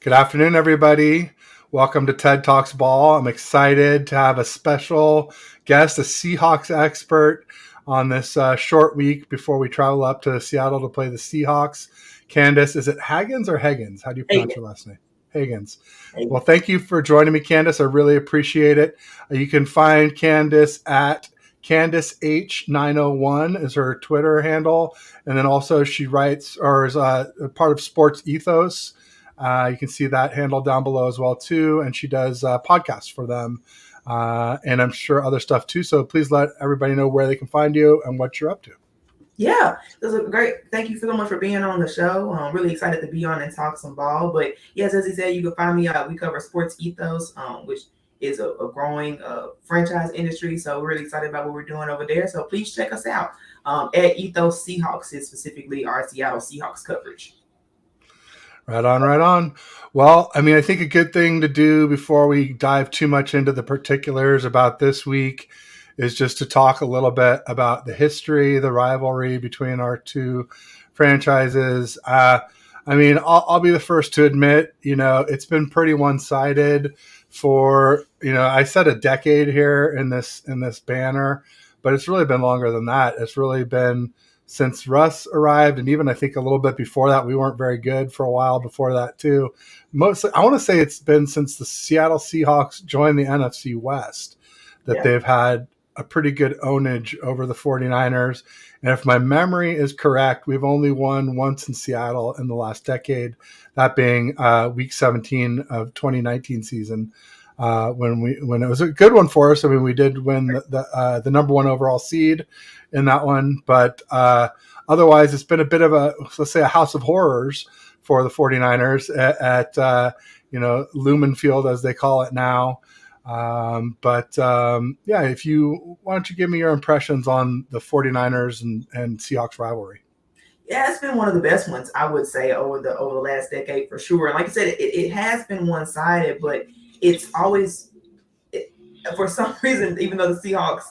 Good afternoon, everybody. Welcome to TED Talks Ball. I'm excited to have a special guest, a Seahawks expert, on this short week before we travel up to Seattle to play the Seahawks. Candace, is it Haggins or Higgins? How do you pronounce your last name? Higgins. Well, thank you for joining me, Candace. I really appreciate it. You can find Candace at CandaceH901 is her Twitter handle. And then also she writes or is a part of Sports Ethos. You can see that handle down below as well, too. And she does podcasts for them. And I'm sure other stuff, too. So please let everybody know where they can find you and what you're up to. Yeah, this is great. Thank you so much for being on the show. I'm really excited to be on and talk some ball. But yes, as he said, you can find me. We cover Sports Ethos, which is a growing franchise industry. So we're really excited about what we're doing over there. So please check us out. At Ethos Seahawks is specifically our Seattle Seahawks coverage. Right on, right on. Well, I mean, I think a good thing to do before we dive too much into the particulars about this week is just to talk a little bit about the history, the rivalry between our two franchises. I mean, I'll be the first to admit, it's been pretty one-sided for, I said a decade here in this banner, but it's really been longer than that. It's really been since Russ arrived, and even I think a little bit before that. We weren't very good for a while before that too. Mostly, I want to say it's been since the Seattle Seahawks joined the NFC West that they've had a pretty good ownage over the 49ers. And if my memory is correct, we've only won once in Seattle in the last decade, that being week 17 of 2019 season. When it was a good one for us. I mean, we did win the number one overall seed in that one, but otherwise it's been a bit of let's say a house of horrors for the 49ers at Lumen Field, as they call it now. Why don't you give me your impressions on the 49ers and Seahawks rivalry? Yeah, it's been one of the best ones, I would say, over the last decade for sure. And like I said, it has been one-sided, but it's always, for some reason, even though the Seahawks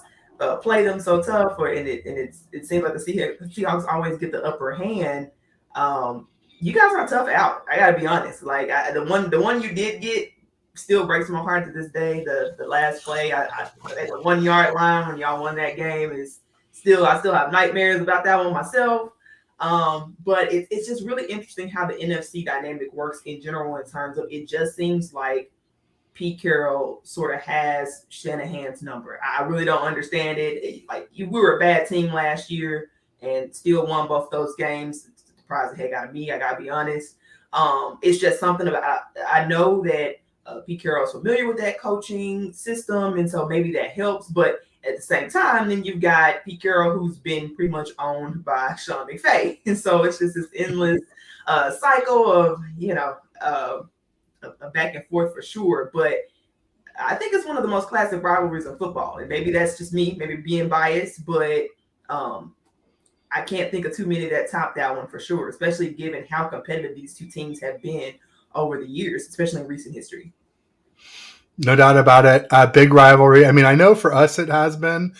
play them so tough, it seems like the Seahawks always get the upper hand. You guys are tough out. I gotta be honest. Like the one you did get still breaks my heart to this day. The last play, at the 1 yard line when y'all won that game I still have nightmares about that one myself. But it's just really interesting how the NFC dynamic works in general, in terms of, it just seems like Pete Carroll sort of has Shanahan's number. I really don't understand it. We were a bad team last year and still won both those games. It surprised the heck out of me, I gotta be honest. It's just something about, I know that Pete Carroll is familiar with that coaching system, and so maybe that helps. But at the same time, then you've got Pete Carroll, who's been pretty much owned by Sean McVay, and so it's just this endless cycle of a back and forth for sure. But I think it's one of the most classic rivalries in football, and maybe that's just me, maybe being biased, but I can't think of too many that top that one for sure, especially given how competitive these two teams have been over the years, especially in recent history. No doubt about it. Big rivalry. I mean, I know for us it has been.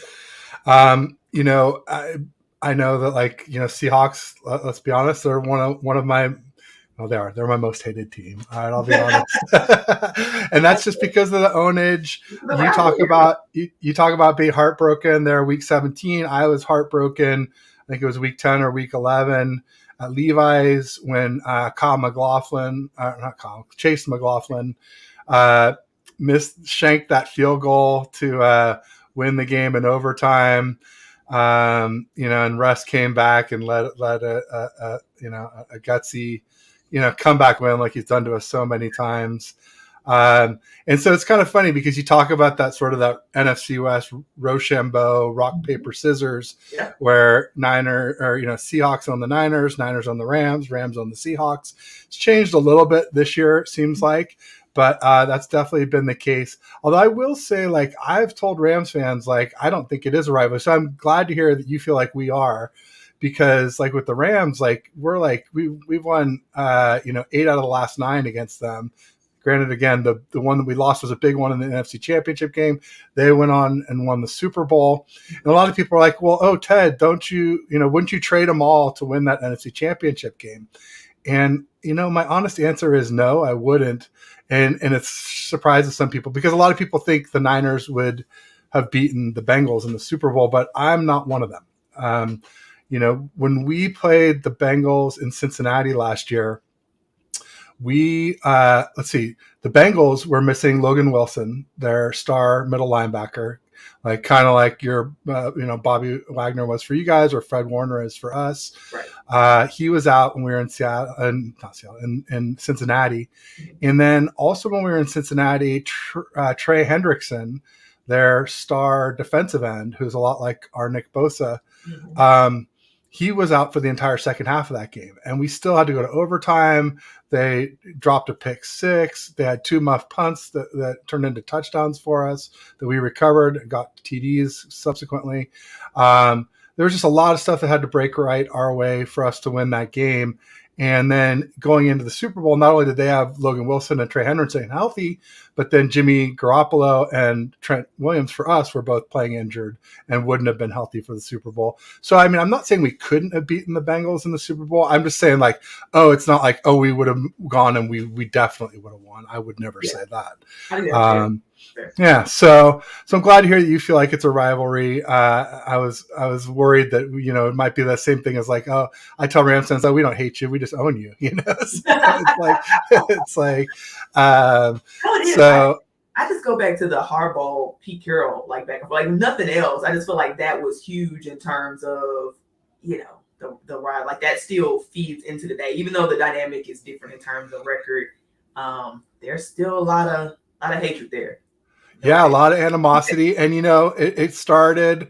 I know that Seahawks. Let's be honest, they're one of my. Well, they're my most hated team. All right, I'll be honest. And that's just because of the ownage. You talk about being heartbroken there week 17. I was heartbroken. I think it was week 10 or week 11 at Levi's when Chase McLaughlin shanked that field goal to win the game in overtime. And Russ came back and led a gutsy, comeback win like he's done to us so many times. And so it's kind of funny because you talk about that sort of that NFC West Rochambeau, rock, paper, scissors, where Seahawks on the Niners on the Rams on the Seahawks. It's changed a little bit this year, it seems like, but that's definitely been the case. Although I will say, I've told Rams fans, I don't think it is a rivalry. So I'm glad to hear that you feel like we are. Because with the Rams, we're we've won 8 out of the last 9 against them. Granted, again, the one that we lost was a big one in the NFC Championship game. They went on and won the Super Bowl. And a lot of people are like, well, Ted, wouldn't you trade them all to win that NFC Championship game? And my honest answer is no, I wouldn't. And it surprises some people because a lot of people think the Niners would have beaten the Bengals in the Super Bowl, but I'm not one of them. When we played the Bengals in Cincinnati last year, we let's see, the Bengals were missing Logan Wilson, their star middle linebacker, like kind of like your Bobby Wagner was for you guys or Fred Warner is for us. Right. He was out when we were in Seattle, not Seattle, in Cincinnati, and then also when we were in Cincinnati, Trey Hendrickson, their star defensive end, who's a lot like our Nick Bosa. Mm-hmm. He was out for the entire second half of that game, and we still had to go to overtime. They dropped a pick six. They had two muff punts that turned into touchdowns for us that we recovered and got TDs subsequently. There was just a lot of stuff that had to break right our way for us to win that game. And then going into the Super Bowl, not only did they have Logan Wilson and Trey Hendrickson healthy, but then Jimmy Garoppolo and Trent Williams for us were both playing injured and wouldn't have been healthy for the Super Bowl. So, I mean, I'm not saying we couldn't have beaten the Bengals in the Super Bowl. I'm just saying, like, it's not like, we would have gone and we definitely would have won. I would never say that. I think that's fair. Yeah, so I'm glad to hear that you feel like it's a rivalry. I was worried that it might be the same thing as like, I tell Rams fans that we don't hate you, we just own you. So it's like so. I just go back to the Harbaugh, Pete Carroll, like back and forth, like nothing else. I just feel like that was huge in terms of the ride. Like that still feeds into the day, even though the dynamic is different in terms of record. There's still a lot of hatred there. Yeah, a lot of animosity, and it started,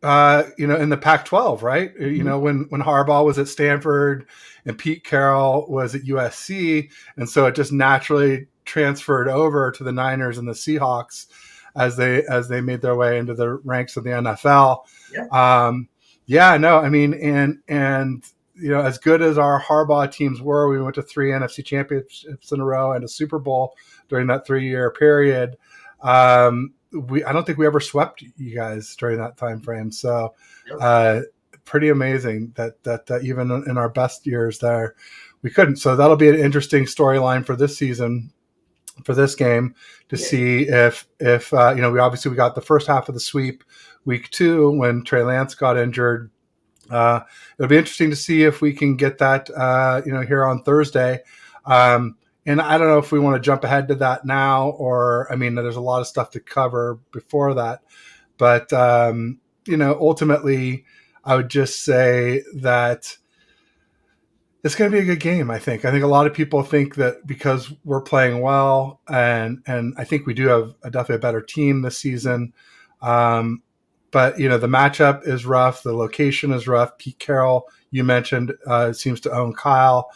in the Pac-12, right? Mm-hmm. When Harbaugh was at Stanford and Pete Carroll was at USC, and so it just naturally transferred over to the Niners and the Seahawks as they made their way into the ranks of the NFL. Yeah. No, I mean, and as good as our Harbaugh teams were, we went to 3 NFC championships in a row and a Super Bowl during that 3-year period. I don't think we ever swept you guys during that time frame. So, pretty amazing that even in our best years there, we couldn't. So that'll be an interesting storyline for this season, for this game, to see if we got the first half of the sweep week 2 when Trey Lance got injured. It'll be interesting to see if we can get that, here on Thursday. And I don't know if we want to jump ahead to that now, or, I mean, there's a lot of stuff to cover before that. But, ultimately, I would just say that it's going to be a good game, I think. I think a lot of people think that because we're playing well, and I think we do have definitely a better team this season. But, the matchup is rough. The location is rough. Pete Carroll, you mentioned, seems to own Kyle.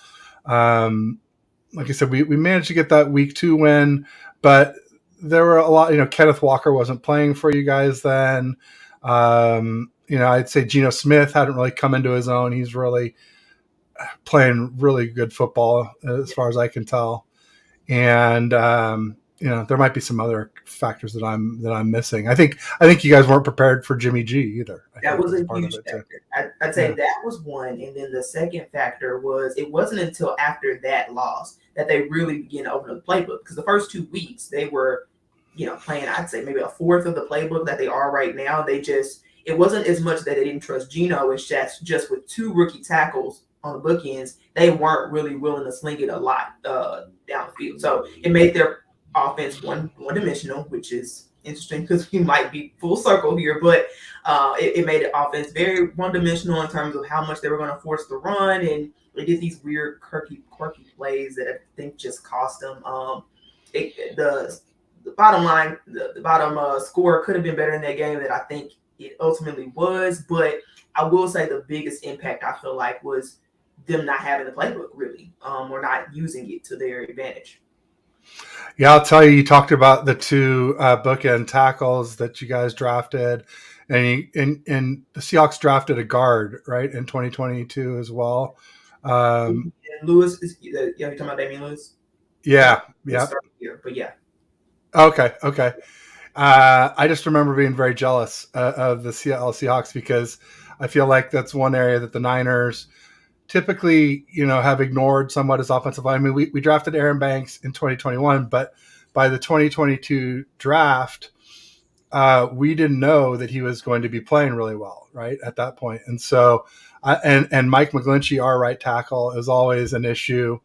Like I said, we managed to get that week 2 win, but there were a lot, Kenneth Walker wasn't playing for you guys then. I'd say Geno Smith hadn't really come into his own. He's really playing really good football as far as I can tell. And, there might be some other factors that I'm missing. I think you guys weren't prepared for Jimmy G either. That was a huge factor. I'd say that was one. And then the second factor was it wasn't until after that loss that they really began to open up the playbook. Because the first 2 weeks they were, playing, I'd say maybe a fourth of the playbook that they are right now. It wasn't as much that they didn't trust Geno. It's just with 2 rookie tackles on the bookends, they weren't really willing to sling it a lot down the field. So it made their offense one-dimensional, which is interesting because we might be full circle here, but it made the offense very one-dimensional in terms of how much they were going to force the run, and they did these weird quirky plays that I think just cost them. The bottom line, the bottom score could have been better in that game than I think it ultimately was, but I will say the biggest impact I feel like was them not having the playbook really, or not using it to their advantage. Yeah, I'll tell you. You talked about the 2 bookend tackles that you guys drafted, and the Seahawks drafted a guard right in 2022 as well. Lewis, you talking about Damian Lewis? Yeah. But yeah. Okay. I just remember being very jealous of the Seattle Seahawks because I feel like that's one area that the Niners typically, have ignored somewhat as offensive line. I mean, we drafted Aaron Banks in 2021, but by the 2022 draft, we didn't know that he was going to be playing really well, right, at that point. And so, and Mike McGlinchey, our right tackle, is always an issue.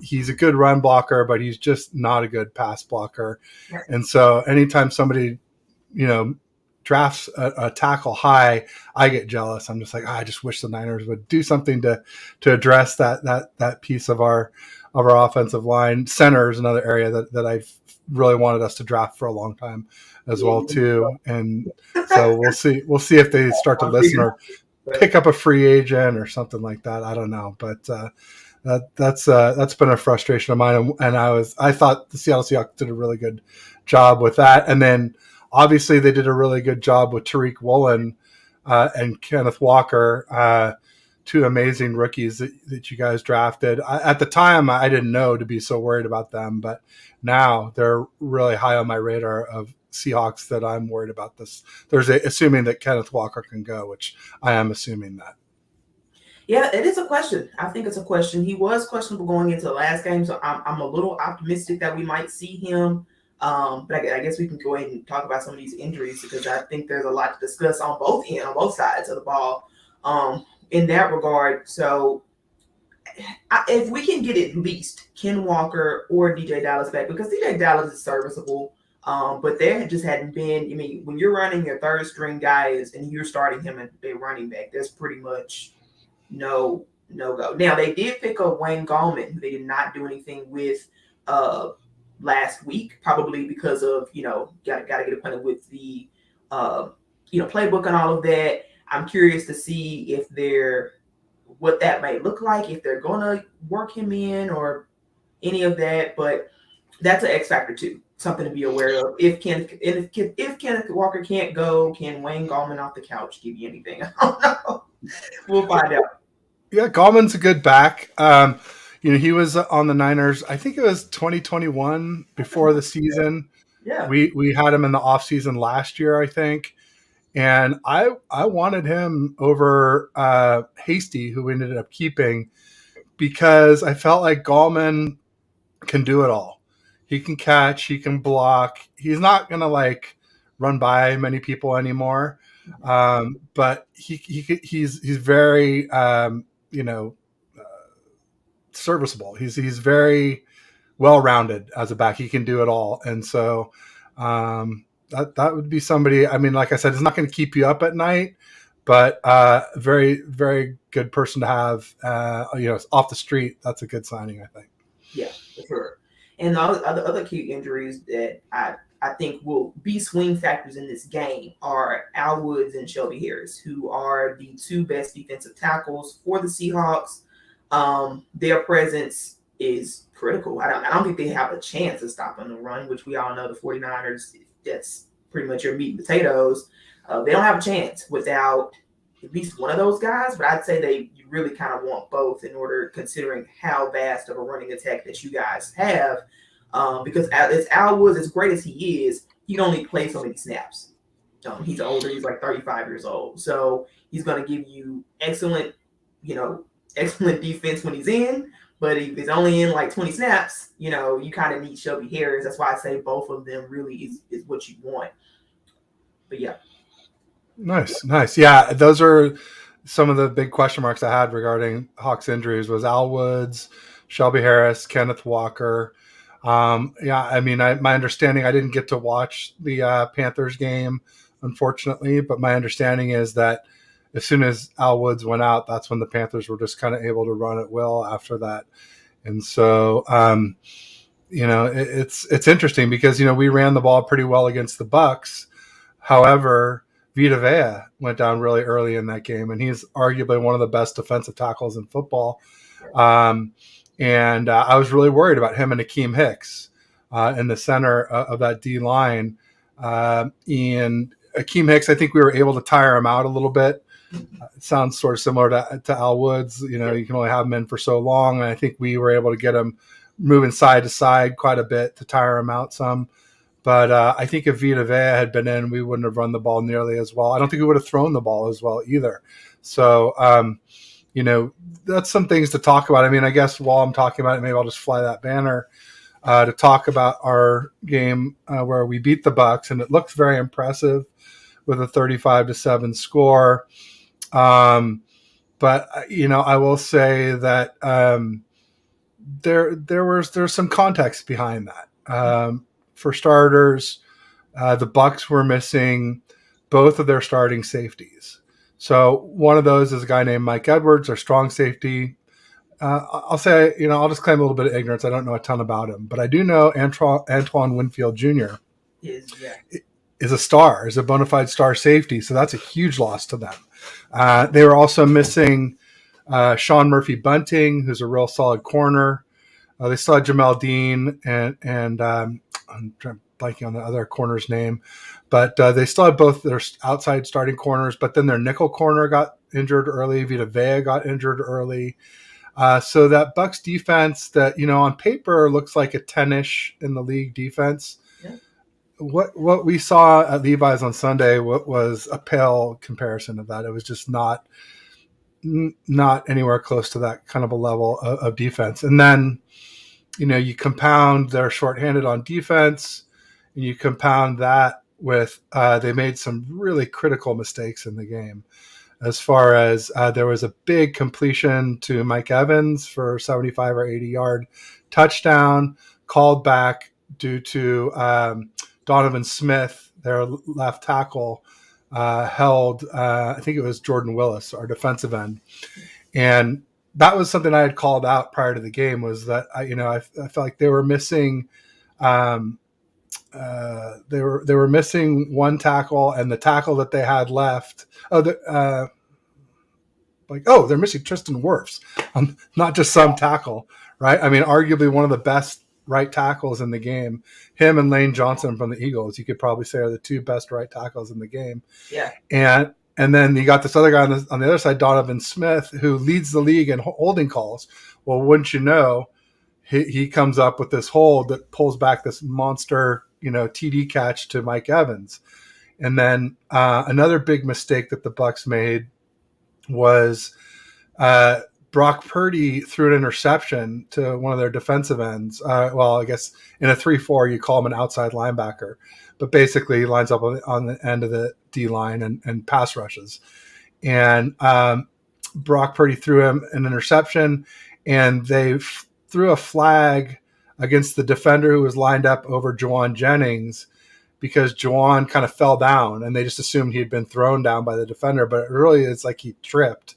He's a good run blocker, but he's just not a good pass blocker. Right. And so anytime somebody, drafts a tackle high, I get jealous. I'm just like, I just wish the Niners would do something to address that piece of our offensive line. Center is another area that I've really wanted us to draft for a long time as well too. And so we'll see if they start to listen or pick up a free agent or something like that. I don't know, but that's been a frustration of mine. And I thought the Seattle Seahawks did a really good job with that. And then obviously they did a really good job with Tariq Woolen and Kenneth Walker, two amazing rookies that you guys drafted. At the time, I didn't know to be so worried about them, but now they're really high on my radar of Seahawks that I'm worried about this. Assuming that Kenneth Walker can go, which I am assuming that. Yeah, it is a question. I think it's a question. He was questionable going into the last game, so I'm a little optimistic that we might see him. But I guess we can go ahead and talk about some of these injuries because I think there's a lot to discuss on both sides of the ball in that regard. So if we can get at least Ken Walker or DJ Dallas back, because DJ Dallas is serviceable, but there just hadn't been. I mean, when you're running your third string guys and you're starting him at the running back, there's pretty much no go. Now they did pick up Wayne Gallman, who they did not do anything with last week, probably because of gotta get acquainted with the playbook and all of that. I'm curious to see what that may look like, if they're gonna work him in or any of that. But that's an X factor too, something to be aware of. If Kenneth Walker can't go, can Wayne Gallman off the couch give you anything? I don't know. We'll find out. Yeah, Gallman's a good back. He was on the Niners. I think it was 2021 before the season. Yeah, we had him in the offseason last year, I think, and I wanted him over Hasty, who we ended up keeping, because I felt like Gallman can do it all. He can catch, he can block. He's not gonna run by many people anymore, but he's very serviceable. He's very well-rounded as a back. He can do it all. And so that would be somebody, I mean, like I said, it's not going to keep you up at night, but very, very good person to have, off the street. That's a good signing, I think. Yeah, for sure. And the other key injuries that I think will be swing factors in this game are Al Woods and Shelby Harris, who are the two best defensive tackles for the Seahawks. Their presence is critical. I don't think they have a chance of stopping the run, which we all know the 49ers, that's pretty much your meat and potatoes. They don't have a chance without at least one of those guys, but I'd say you really kind of want both in order, considering how vast of a running attack that you guys have. Because as Al Woods, as great as he is, he can only play so many snaps. He's older. He's like 35 years old. So he's going to give you excellent defense when he's in. But if he's only in like 20 snaps, you kind of need Shelby Harris. That's why I say both of them really is what you want. But yeah. Nice. Yeah, those are some of the big question marks I had regarding Hawks injuries was Al Woods, Shelby Harris, Kenneth Walker. I mean, my understanding, I didn't get to watch the Panthers game, unfortunately, but my understanding is that as soon as Al Woods went out, that's when the Panthers were just kind of able to run at will after that. And so, it's interesting because, we ran the ball pretty well against the Bucks. However, Vita Vea went down really early in that game, and he's arguably one of the best defensive tackles in football. And I was really worried about him and Akeem Hicks in the center of that D line. And Akeem Hicks, I think we were able to tire him out a little bit. It sounds sort of similar to Al Woods. You can only have him in for so long. And I think we were able to get him moving side to side quite a bit to tire him out some. But I think if Vita Vea had been in, we wouldn't have run the ball nearly as well. I don't think we would have thrown the ball as well either. So, you know, that's some things to talk about. I mean, I guess while I'm talking about it, maybe I'll just fly that banner to talk about our game where we beat the Bucks, and it looked very impressive with a 35-7 score. But I will say that there's some context behind that. For starters, the Bucks were missing both of their starting safeties. So one of those is a guy named Mike Edwards, our strong safety. I'll say, I'll just claim a little bit of ignorance. I don't know a ton about him, but I do know Antoine Winfield Jr. Yeah. is a star, is a bona fide star safety. So that's a huge loss to them. They were also missing Sean Murphy Bunting, who's a real solid corner. They still had Jamel Dean and I'm blanking on the other corner's name, but they still had both their outside starting corners. But then their nickel corner got injured early. Vita Vea got injured early. So that Bucks defense that on paper looks like a 10-ish in the league defense. Yeah. What we saw at Levi's on Sunday was a pale comparison of that. It was just not anywhere close to that kind of a level of defense. And then you compound they're shorthanded on defense, and you compound that with they made some really critical mistakes in the game. As far as there was a big completion to Mike Evans for 75 or 80-yard touchdown, called back due to Donovan Smith, their left tackle, held, I think it was Jordan Willis, our defensive end. And that was something I had called out prior to the game, was that I felt like they were missing they were missing one tackle, and the tackle that they had left. They're missing Tristan Wirfs, not just some tackle, right? I mean, arguably one of the best right tackles in the game. Him and Lane Johnson from the Eagles, you could probably say, are the two best right tackles in the game. Yeah. And then you got this other guy on the other side, Donovan Smith, who leads the league in holding calls. Well, wouldn't you know, he comes up with this hold that pulls back this monster, TD catch to Mike Evans. And then another big mistake that the Bucks made was Brock Purdy threw an interception to one of their defensive ends. I guess in a 3-4, you call him an outside linebacker, but basically he lines up on the end of the D line and pass rushes. And Brock Purdy threw him an interception, and they threw a flag against the defender who was lined up over Juwan Jennings, because Juwan kind of fell down, and they just assumed he had been thrown down by the defender, but it really is like he tripped.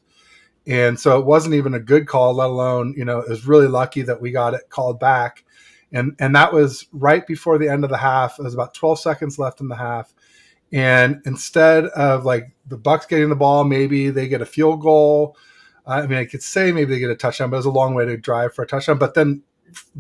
And so it wasn't even a good call, let alone, it was really lucky that we got it called back. And that was right before the end of the half. It was about 12 seconds left in the half. And instead of like the Bucks getting the ball, maybe they get a field goal. I mean, I could say maybe they get a touchdown, but it was a long way to drive for a touchdown. But then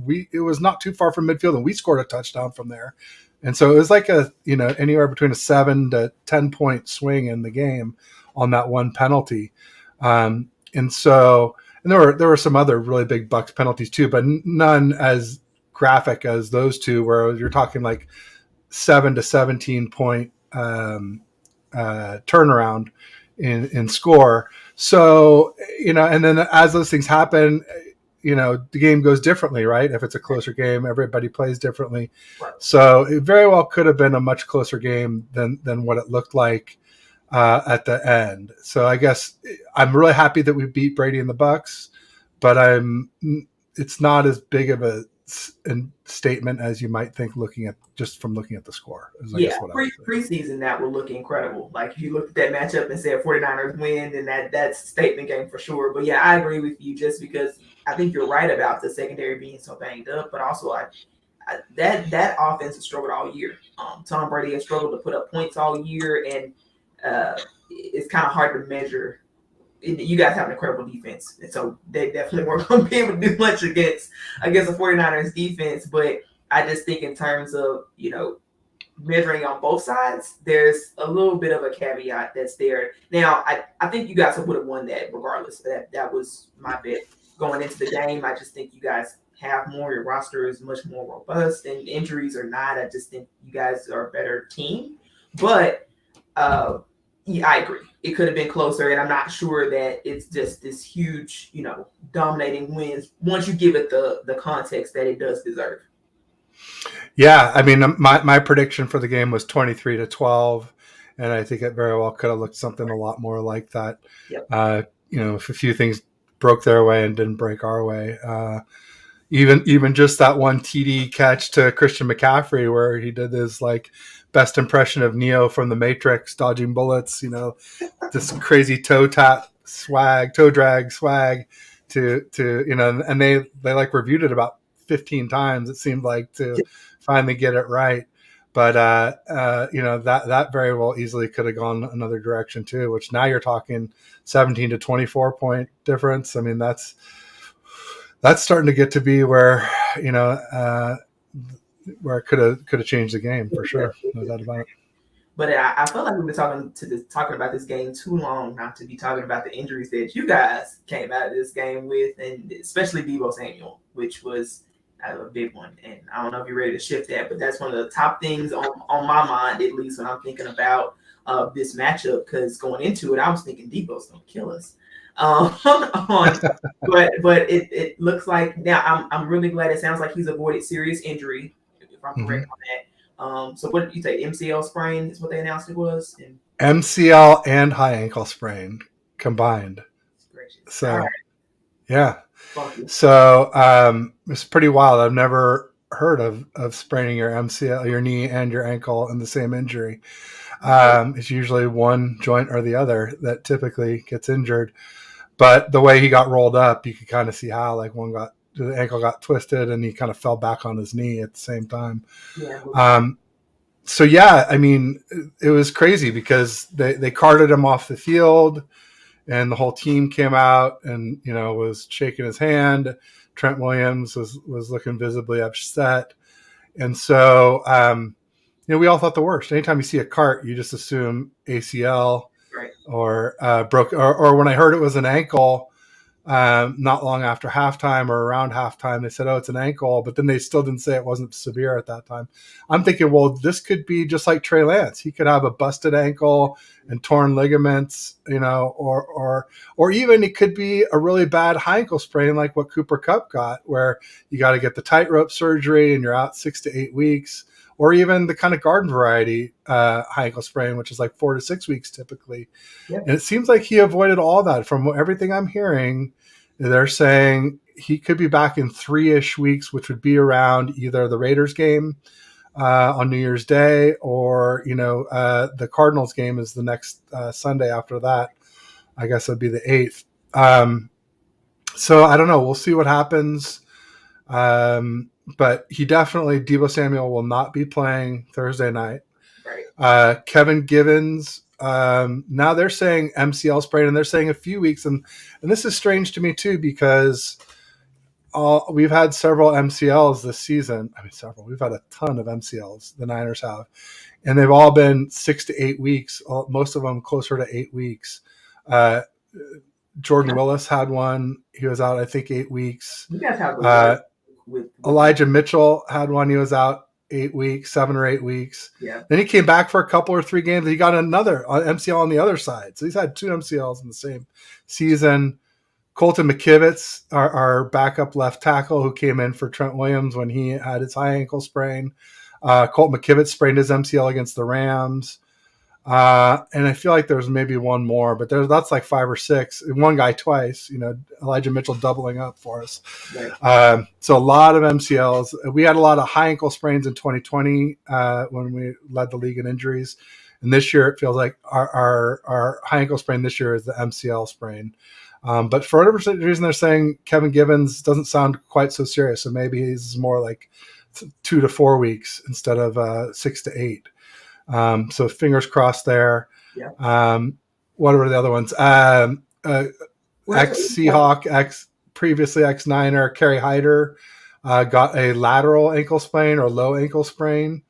it was not too far from midfield, and we scored a touchdown from there. And so it was like anywhere between a 7 to 10 point swing in the game on that one penalty. And there were some other really big Bucks penalties too, but none as graphic as those two, where you're talking like 7 to 17 point turnaround in score. So, and then as those things happen, the game goes differently, right? If it's a closer game, everybody plays differently. Right. So it very well could have been a much closer game than what it looked like at the end. So I guess I'm really happy that we beat Brady and the Bucks, but it's not as big of a statement as you might think looking at the score. Preseason that would look incredible. Like if you looked at that matchup and said 49ers win, then that's a statement game for sure. But yeah, I agree with you, just because I think you're right about the secondary being so banged up, but also that offense has struggled all year. Tom Brady has struggled to put up points all year, and it's kind of hard to measure. You guys have an incredible defense, and so they definitely weren't going to be able to do much against the 49ers defense. But I just think in terms of, measuring on both sides, there's a little bit of a caveat that's there. Now, I think you guys would have won that regardless. That was my bet going into the game. I just think you guys have more. Your roster is much more robust, and injuries are not. I just think you guys are a better team. But Yeah, I agree. It could have been closer, and I'm not sure that it's just this huge, dominating wins once you give it the context that it does deserve. Yeah, I mean, my prediction for the game was 23-12, and I think it very well could have looked something a lot more like that. Yep. If a few things broke their way and didn't break our way. Even just that one TD catch to Christian McCaffrey where he did his like best impression of Neo from the Matrix dodging bullets, this crazy toe drag swag to and they like reviewed it about 15 times it seemed like to finally get it right. But that very well easily could have gone another direction too, which now you're talking 17 to 24 point difference. I mean, that's starting to get to be where where it could have changed the game for sure. No doubt about it. But I felt like we've been talking about this game too long not to be talking about the injuries that you guys came out of this game with, and especially Deebo Samuel, which was a big one. And I don't know if you're ready to shift that, but that's one of the top things on my mind, at least when I'm thinking about this matchup. Because going into it, I was thinking Deebo's gonna kill us. On but it looks like now I'm really glad. It sounds like he's avoided serious injury, if I'm correct on that. So what did you say? MCL sprain is what they announced it was. And MCL and high ankle sprain combined. gracious. So All right. yeah, Funky. so it's pretty wild. I've never heard of spraining your MCL, your knee, and your ankle in the same injury. It's usually one joint or the other that typically gets injured. But the way he got rolled up, you could kind of see how like the ankle got twisted and he kind of fell back on his knee at the same time. Yeah. So yeah, I mean, it was crazy because they carted him off the field and the whole team came out and, was shaking his hand. Trent Williams was looking visibly upset. And so, we all thought the worst. Anytime you see a cart, you just assume ACL Right. or broke, or when I heard it was an ankle, not long after halftime or around halftime, they said, "Oh, it's an ankle," but then they still didn't say it wasn't severe at that time. I'm thinking, well, this could be just like Trey Lance. He could have a busted ankle and torn ligaments, or even it could be a really bad high ankle sprain like what Cooper Kupp got, where you got to get the tightrope surgery and you're out 6 to 8 weeks. Or even the kind of garden variety high ankle sprain, which is like 4 to 6 weeks typically. Yeah. And it seems like he avoided all that. From everything I'm hearing, they're saying he could be back in 3-ish weeks, which would be around either the Raiders game on New Year's Day or, the Cardinals game is the next Sunday after that. I guess it'd be the 8th. So I don't know. We'll see what happens. But Deebo Samuel will not be playing Thursday night. Right. Kevin Givens, now they're saying MCL sprain, and they're saying a few weeks, and this is strange to me too because we've had several MCLs this season. I mean, several. We've had a ton of MCLs. The Niners have, and they've all been 6 to 8 weeks. Most of them closer to 8 weeks. Jordan Willis had one. He was out, I think, 8 weeks. You guys have with Elijah Mitchell had one. He was out 8 weeks, 7 or 8 weeks. Yeah. Then he came back for a couple or 3 games. He got another MCL on the other side. So he's had 2 MCLs in the same season. Colton McKivitz, our backup left tackle who came in for Trent Williams when he had his high ankle sprain. Colton McKivitz sprained his MCL against the Rams. And I feel like there's maybe one more, but that's like 5 or 6. One guy twice, Elijah Mitchell doubling up for us. Right. So a lot of MCLs. We had a lot of high ankle sprains in 2020 when we led the league in injuries. And this year it feels like our high ankle sprain this year is the MCL sprain. But for whatever reason, they're saying Kevin Givens doesn't sound quite so serious. So maybe he's more like 2 to 4 weeks instead of 6 to 8. So fingers crossed there. Yeah. What were the other ones? Ex-Seahawk, previously ex-Niner, Kerry Hyder got a lateral ankle sprain or low ankle sprain.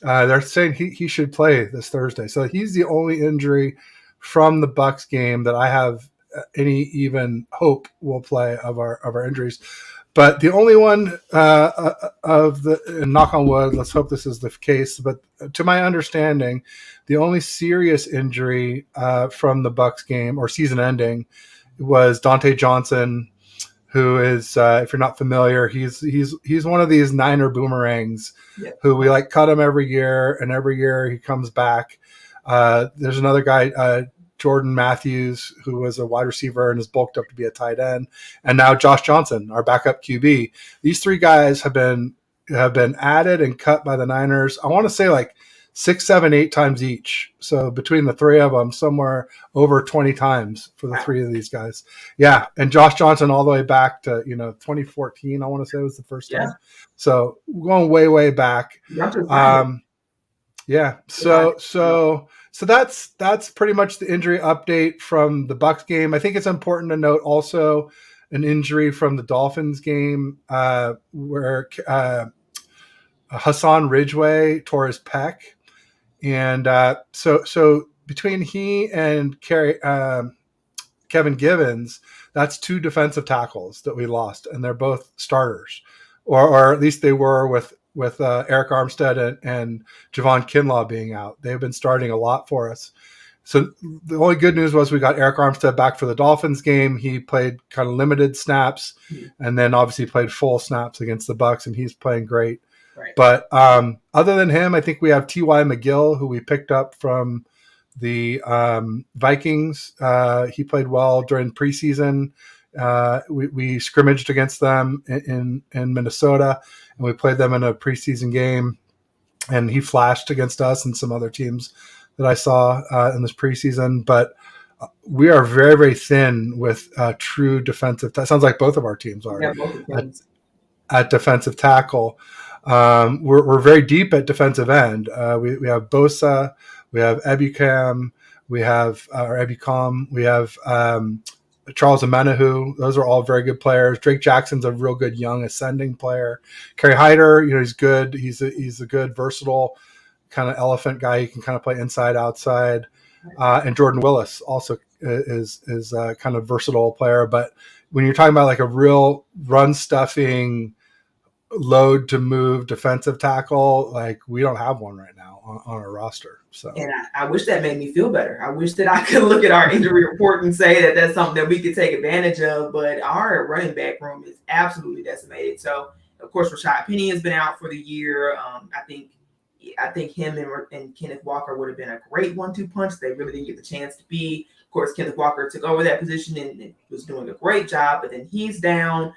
They're saying he should play this Thursday. So he's the only injury from the Bucs game that I have any even hope will play of our injuries. But the only one of the, and knock on wood, let's hope this is the case. But to my understanding, the only serious injury from the Bucks game or season ending was Dante Johnson, who is, if you're not familiar, he's one of these Niner boomerangs Yeah. who we like cut him every year, and every year he comes back. There's another guy, Jordan Matthews, who was a wide receiver and is bulked up to be a tight end, and now Josh Johnson, our backup QB. These three guys have been added and cut by the Niners. I want to say like 6, 7, 8 times each. So between the three of them, somewhere over 20 times for the Wow. three of these guys. Yeah, and Josh Johnson all the way back to 2014. I want to say was the first Yeah. time. So going way back. I'm just saying. Yeah. So that's pretty much the injury update from the Bucks game. I think it's important to note also an injury from the Dolphins game where Hassan Ridgeway tore his pec, and so between he and Kevin Givens, that's two defensive tackles that we lost, and they're both starters, or at least they were with Eric Armstead and Javon Kinlaw being out. They've been starting a lot for us. So the only good news was we got Eric Armstead back for the Dolphins game. He played kind of limited snaps, and then obviously played full snaps against the Bucks, and he's playing great. Right. But other than him, I think we have T.Y. McGill, who we picked up from the Vikings. He played well during preseason. We scrimmaged against them in Minnesota, and we played them in a preseason game, and he flashed against us and some other teams that I saw in this preseason. But we are very thin with true defensive. That sounds like both of our teams are. Yeah, both teams. At defensive tackle. We're very deep at defensive end. We have Bosa, we have Ebukam, we have Ebukam, we have Charles Amenahu. Those are all very good players. Drake Jackson's a real good young ascending player. Kerry Hyder, he's good. He's a good versatile kind of elephant guy. He can kind of play inside, outside. And Jordan Willis also is kind of versatile player. But when you're talking about like a real run stuffing, load to move defensive tackle, like we don't have one right now on our roster. So, and I wish that made me feel better. I wish that I could look at our injury report and say that that's something that we could take advantage of. But our running back room is absolutely decimated. So, of course, Rashad Penny has been out for the year. I think him and Kenneth Walker would have been a great 1-2 punch. They really didn't get the chance to be. Of course, Kenneth Walker took over that position and was doing a great job, but then he's down.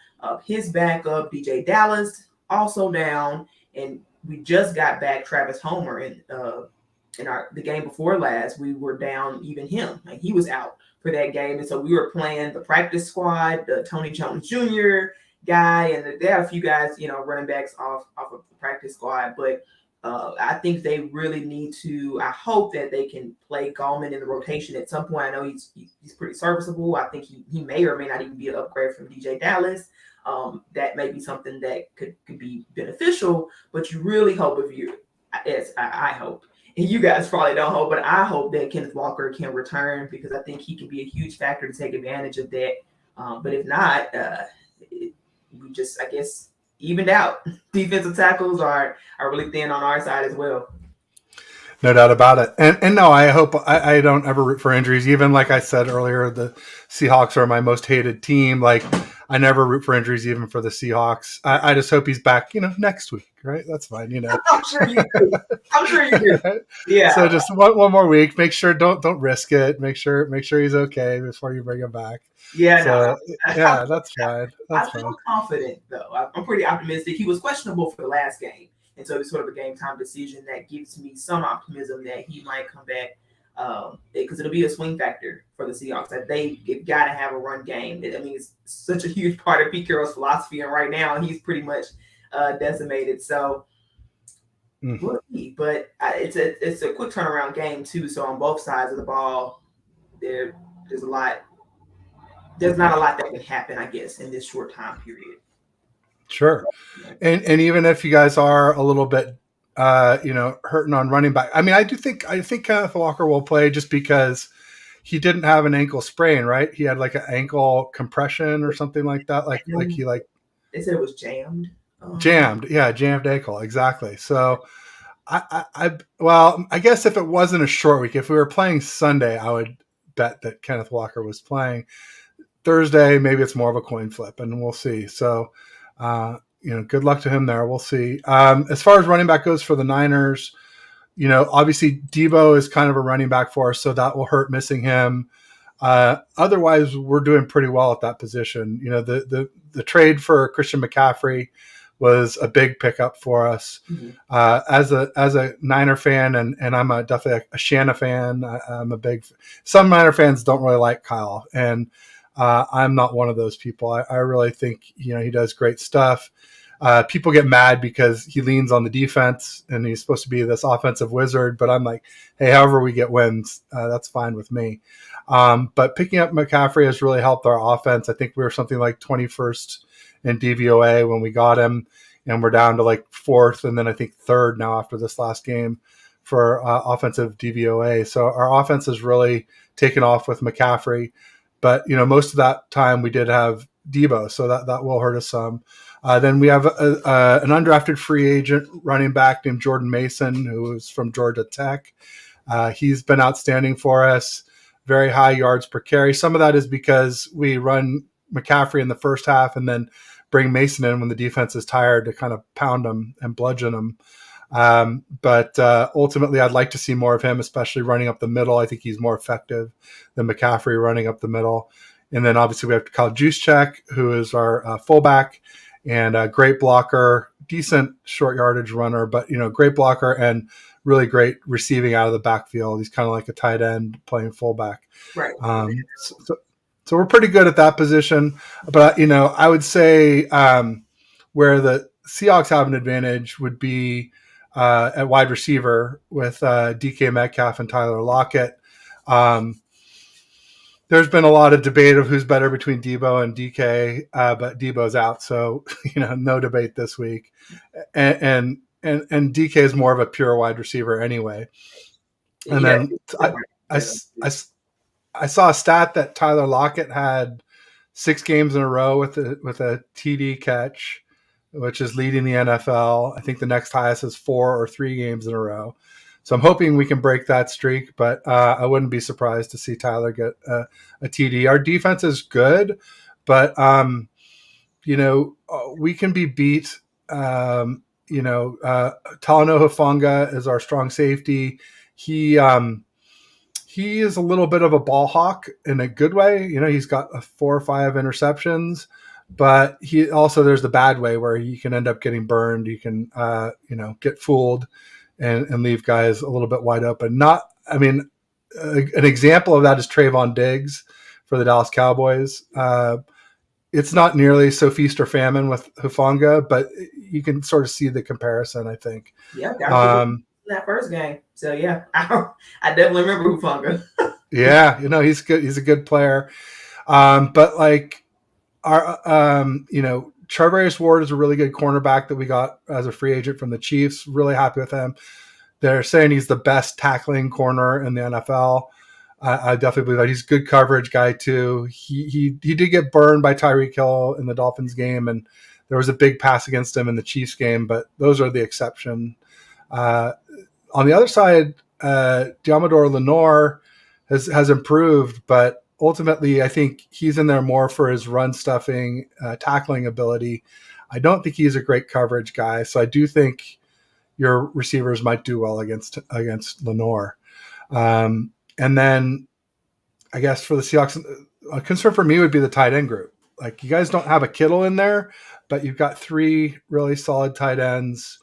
His backup, DJ Dallas, also down. And we just got back Travis Homer in the game before last. We were down even him. Like he was out for that game. And so we were playing the practice squad, the Tony Jones Jr. guy, and there are a few guys, running backs off of the practice squad. But I think they really need to. I hope that they can play Gallman in the rotation at some point. I know he's pretty serviceable. I think he may or may not even be an upgrade from DJ Dallas. That may be something that could be beneficial. But you really hope I hope, and you guys probably don't hope, but I hope that Kenneth Walker can return because I think he can be a huge factor to take advantage of that. But if not, we just, I guess, evened out. Defensive tackles are really thin on our side as well. No doubt about it. And no, I hope I don't ever root for injuries. Even like I said earlier, the Seahawks are my most hated team. Like I never root for injuries, even for the Seahawks. I just hope he's back, next week, right? That's fine, I'm sure you do. I'm sure you do. Yeah. So just one more week. Make sure don't risk it. Make sure he's okay before you bring him back. Yeah. So, yeah, that's fine. I feel confident though. I'm pretty optimistic. He was questionable for the last game, and so it's sort of a game time decision that gives me some optimism that he might come back. Because it'll be a swing factor for the Seahawks. That they've got to have a run game. It's such a huge part of Pete Carroll's philosophy, and right now he's pretty much decimated. So we'll see. But it's a quick turnaround game too. So on both sides of the ball, there's a lot. There's not a lot that can happen, I guess, in this short time period. Sure, and even if you guys are a little bit hurting on running back. I mean, I think Kenneth Walker will play just because he didn't have an ankle sprain, right? He had like an ankle compression or something like that. They said it was jammed. Jammed, yeah, jammed ankle, exactly. So well, I guess if it wasn't a short week, if we were playing Sunday, I would bet that Kenneth Walker was playing. Thursday, maybe it's more of a coin flip, and we'll see. So, good luck to him there. We'll see. As far as running back goes for the Niners, obviously Debo is kind of a running back for us, so that will hurt missing him. Otherwise, we're doing pretty well at that position. The trade for Christian McCaffrey was a big pickup for us. Mm-hmm. As a Niner fan, and I'm definitely a Shanna fan. I'm a big. Some Niner fans don't really like Kyle, and I'm not one of those people. I really think he does great stuff. People get mad because he leans on the defense and he's supposed to be this offensive wizard. But I'm like, hey, however we get wins, that's fine with me. But picking up McCaffrey has really helped our offense. I think we were something like 21st in DVOA when we got him, and we're down to like 4th, and then I think 3rd now after this last game for offensive DVOA. So our offense has really taken off with McCaffrey. But most of that time we did have Debo, so that will hurt us some. Then we have an undrafted free agent running back named Jordan Mason, who is from Georgia Tech. He's been outstanding for us, very high yards per carry. Some of that is because we run McCaffrey in the first half and then bring Mason in when the defense is tired to kind of pound him and bludgeon him. But ultimately, I'd like to see more of him, especially running up the middle. I think he's more effective than McCaffrey running up the middle. And then obviously we have Kyle Juszczyk, who is our fullback and a great blocker, decent short yardage runner, but great blocker and really great receiving out of the backfield. He's kind of like a tight end playing fullback. Right. So we're pretty good at that position. But I would say where the Seahawks have an advantage would be at wide receiver with DK Metcalf and Tyler Lockett. There's been a lot of debate of who's better between Debo and DK, but Debo's out, so no debate this week. And DK is more of a pure wide receiver anyway. And then I saw a stat that Tyler Lockett had 6 games in a row with a TD catch, which is leading the NFL. I think the next highest is 4 or 3 games in a row. So I'm hoping we can break that streak, but I wouldn't be surprised to see Tyler get a TD. Our defense is good, but we can be beat. Talanoa Hufanga is our strong safety. He is a little bit of a ball hawk in a good way. He's got 4 or 5 interceptions, but he also, there's the bad way where you can end up getting burned. You can, get fooled and leave guys a little bit wide open. An example of that is Trayvon Diggs for the Dallas Cowboys. It's not nearly so feast or famine with Hufanga, but you can sort of see the comparison, I think. Yeah, that first game. So yeah, I definitely remember Hufanga. Yeah, he's good. He's a good player. But like our, Charvarius Ward is a really good cornerback that we got as a free agent from the Chiefs. Really happy with him. They're saying he's the best tackling corner in the NFL. I definitely believe that. He's a good coverage guy too. He did get burned by Tyreek Hill in the Dolphins game, and there was a big pass against him in the Chiefs game, but those are the exception. On the other side, Diamador Lenore has improved, but ultimately, I think he's in there more for his run stuffing, tackling ability. I don't think he's a great coverage guy, so I do think your receivers might do well against Lenore. And then I guess for the Seahawks, a concern for me would be the tight end group. Like, you guys don't have a Kittle in there, but you've got 3 really solid tight ends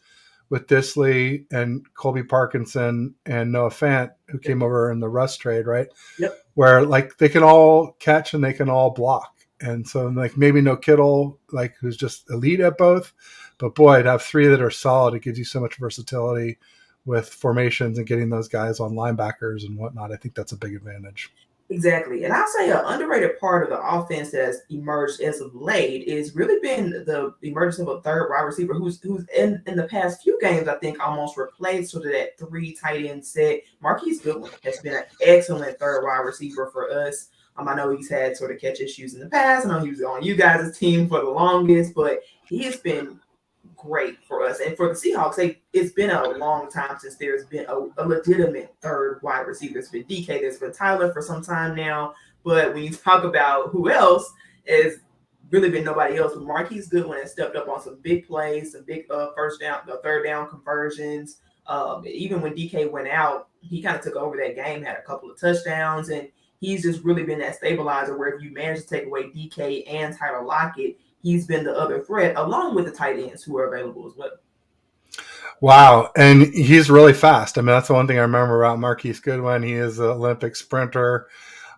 with Disley and Colby Parkinson and Noah Fant, who came over in the Russ trade, right? Yep. Where like they can all catch and they can all block. And so like maybe no Kittle, like who's just elite at both, but boy, to have 3 that are solid, it gives you so much versatility with formations and getting those guys on linebackers and whatnot. I think that's a big advantage. Exactly. And I'll say an underrated part of the offense that has emerged as of late is really been the emergence of a third wide receiver who's in the past few games, I think, almost replaced sort of that 3 tight end set. Marquise Goodwin has been an excellent third wide receiver for us. I know he's had sort of catch issues in the past. I know he was on you guys' team for the longest, but he has been great for us. And for the Seahawks, it's been a long time since there's been a legitimate third wide receiver. There's been DK, there's been Tyler for some time now. But when you talk about who else, is really been nobody else. But Marquise Goodwin has stepped up on some big plays, some big first down, third down conversions. Even when DK went out, he kind of took over that game, had a couple of touchdowns, and he's just really been that stabilizer where if you manage to take away DK and Tyler Lockett, he's been the other threat along with the tight ends who are available as well. Wow. And he's really fast. I mean, that's the one thing I remember about Marquise Goodwin. He is an Olympic sprinter,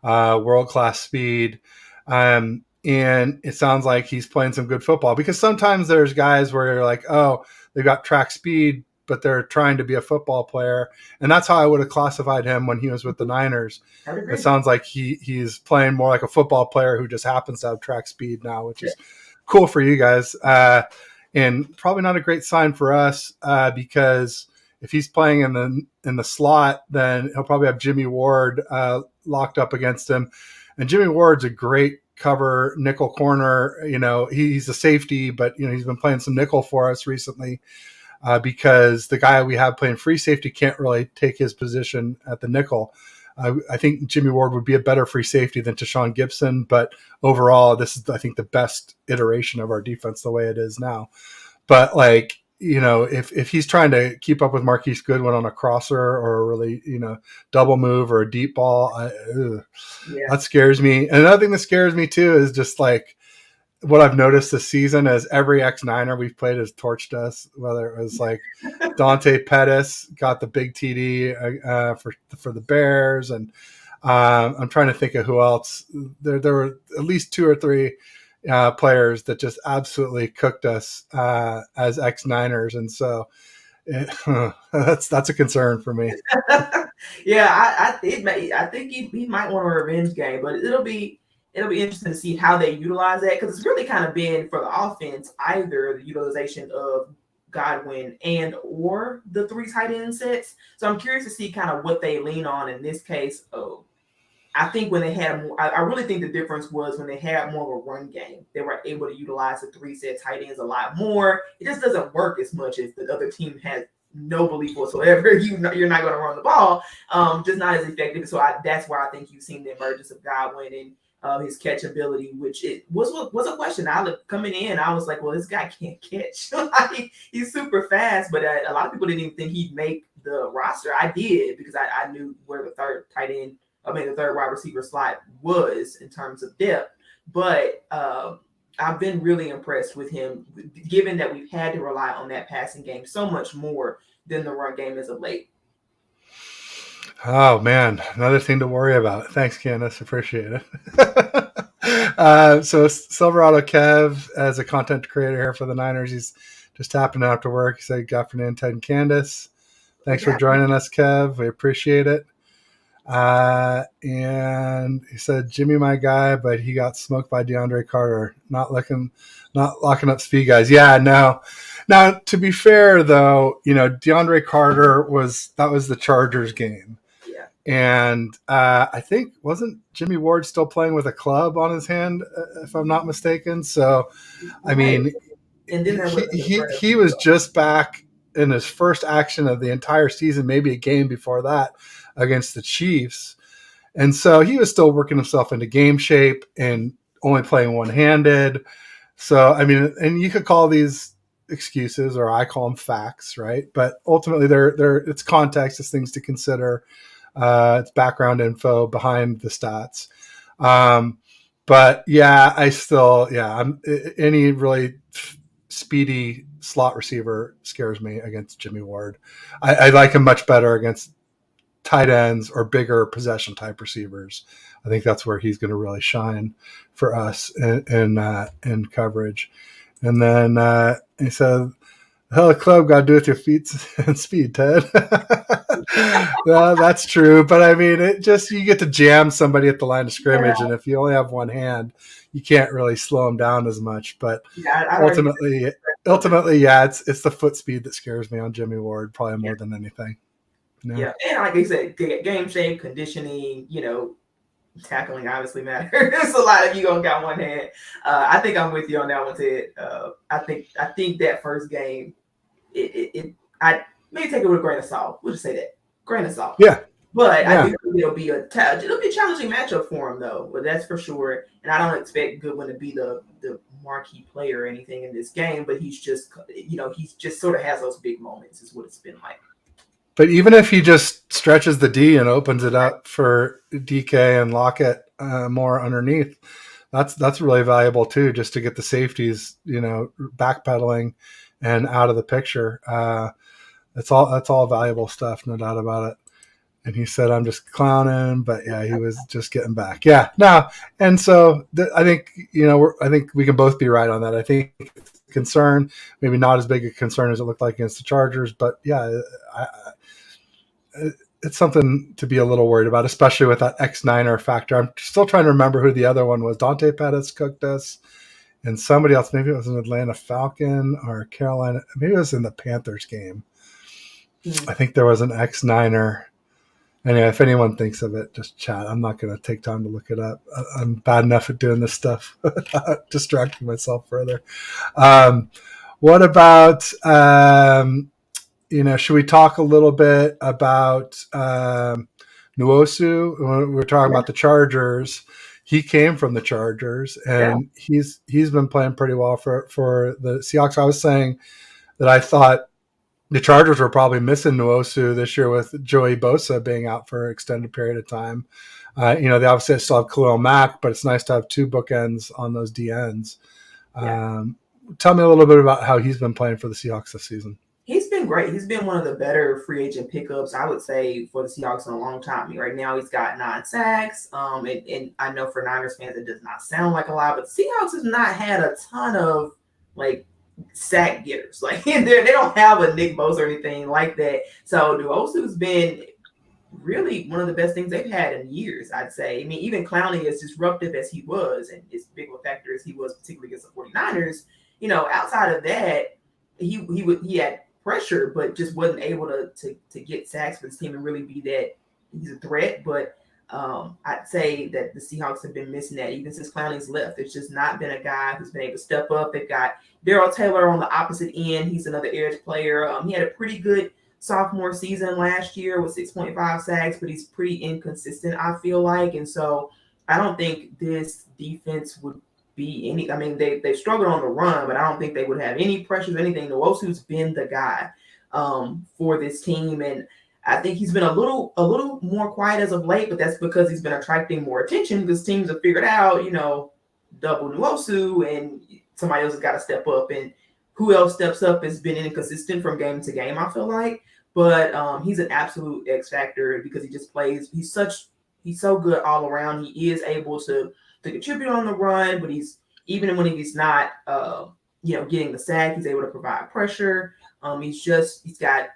world-class speed. And it sounds like he's playing some good football, because sometimes there's guys where you're like, oh, they've got track speed, but they're trying to be a football player. And that's how I would have classified him when he was with the Niners. It sounds like he's playing more like a football player who just happens to have track speed now, which is cool for you guys. And probably not a great sign for us, because if he's playing in the slot, then he'll probably have Jimmy Ward locked up against him. And Jimmy Ward's a great cover nickel corner. You know, he's a safety, but you know, he's been playing some nickel for us recently, because the guy we have playing free safety can't really take his position at the nickel. I think Jimmy Ward would be a better free safety than Tashawn Gibson, but overall, this is, I think, the best iteration of our defense the way it is now. But like, you know, if he's trying to keep up with Marquise Goodwin on a crosser or a really, you know, double move or a deep ball, that scares me. And another thing that scares me too is just like what I've noticed this season is every ex-Niner we've played has torched us, whether it was like Dante Pettis got the big TD for the Bears. And I'm trying to think of who else. There were at least two or three players that just absolutely cooked us as ex-Niners. And so that's a concern for me. I think he might want a revenge game, but it'll be interesting to see how they utilize that, because it's really kind of been for the offense either the utilization of Godwin and or the three tight end sets. So I'm curious to see kind of what they lean on in this case. I think when they had more, I really think the difference was when they had more of a run game, they were able to utilize the three set tight ends a lot more. It just doesn't work as much if the other team has no belief whatsoever. You're not going to run the ball, just not as effective. So that's where I think you've seen the emergence of Godwin and his catchability, which it was a question. I looked coming in, I was like, well, this guy can't catch. He's super fast, but a lot of people didn't even think he'd make the roster. I did, because I knew where the third wide receiver slot was in terms of depth. But I've been really impressed with him, given that we've had to rely on that passing game so much more than the run game as of late. Oh man, another thing to worry about. Thanks, Candace. Appreciate it. So Silverado Kev, as a content creator here for the Niners, he's just happened after work. He said, "Good afternoon, Ted and Candace. Thanks for joining us, Kev. We appreciate it." And he said, "Jimmy, my guy, but he got smoked by DeAndre Carter. Not locking up speed guys." Yeah, no. Now, to be fair, though, you know, DeAndre Carter was the Chargers game. And I think, wasn't Jimmy Ward still playing with a club on his hand, if I'm not mistaken? So, I mean, and then he was just back in his first action of the entire season, maybe a game before that against the Chiefs. And so he was still working himself into game shape and only playing one-handed. So, I mean, and you could call these excuses, or I call them facts, right? But ultimately, it's context, it's things to consider. It's background info behind the stats. But yeah, any really speedy slot receiver scares me against Jimmy Ward. I like him much better against tight ends or bigger possession type receivers. I think that's where he's going to really shine for us in coverage. And then he said, "Hell, a club got to do with your feet and speed, Ted." Well, that's true, but I mean, you get to jam somebody at the line of scrimmage, and if you only have one hand, you can't really slow them down as much. But ultimately, it's the foot speed that scares me on Jimmy Ward, probably more than anything. Yeah, and like I said, game shape, conditioning, you know, tackling obviously matters. A lot of you gonna got one hand. I think I'm with you on that one, Ted. I think that first game, I may take it with a grain of salt. We'll just say that, grain of salt. Yeah, But I do yeah. think it'll be a challenging matchup for him though. But that's for sure. And I don't expect Goodwin to be the marquee player or anything in this game. But he's just he's just sort of has those big moments. Is what it's been like. But even if he just stretches the D and opens it up for DK and Lockett more underneath, that's really valuable too, just to get the safeties, backpedaling and out of the picture. That's all valuable stuff, no doubt about it. And he said, "I'm just clowning," but yeah, he was just getting back. Yeah, no, and so I think I think we can both be right on that. I think concern, maybe not as big a concern as it looked like against the Chargers, but yeah, it's something to be a little worried about, especially with that X9er factor. I'm still trying to remember who the other one was. Dante Pettis cooked us, and somebody else. Maybe it was an Atlanta Falcon or Carolina. Maybe it was in the Panthers game. I think there was an X9er. Anyway, if anyone thinks of it, just chat. I'm not going to take time to look it up. I'm bad enough at doing this stuff without distracting myself further. What about, should we talk a little bit about Nwosu? When we were talking about the Chargers, he came from the Chargers, and he's been playing pretty well for the Seahawks. I was saying that I thought the Chargers were probably missing Nwosu this year with Joey Bosa being out for an extended period of time. They obviously still have Khalil Mack, but it's nice to have two bookends on those DNs. Tell me a little bit about how he's been playing for the Seahawks this season. He's been great. He's been one of the better free agent pickups, I would say, for the Seahawks in a long time. I mean, right now he's got 9 sacks. And I know for Niners fans it does not sound like a lot, but the Seahawks has not had a ton of sack getters. They don't have a Nick Bosa or anything like that. So Nwosu's been really one of the best things they've had in years, I'd say. I mean, even Clowney, as disruptive as he was, and as big of a factor as he was, particularly against the 49ers, outside of that, he had pressure, but just wasn't able to get sacks for this team and really be that he's a threat. But I'd say that the Seahawks have been missing that even since Clowney's left. There's just not been a guy who's been able to step up. They've got Darrell Taylor on the opposite end. He's another edge player. He had a pretty good sophomore season last year with 6.5 sacks, but he's pretty inconsistent, I feel like. And so I don't think this defense would be any. I mean, they've struggled on the run, but I don't think they would have any pressures or anything. Nwosu's been the guy for this team, and I think he's been a little more quiet as of late, but that's because he's been attracting more attention because teams have figured out, double Nwosu, and somebody else has got to step up. And who else steps up has been inconsistent from game to game, I feel like. But he's an absolute X factor because he just plays. He's so good all around. He is able to contribute on the run, but even when he's not, getting the sack, he's able to provide pressure. He's got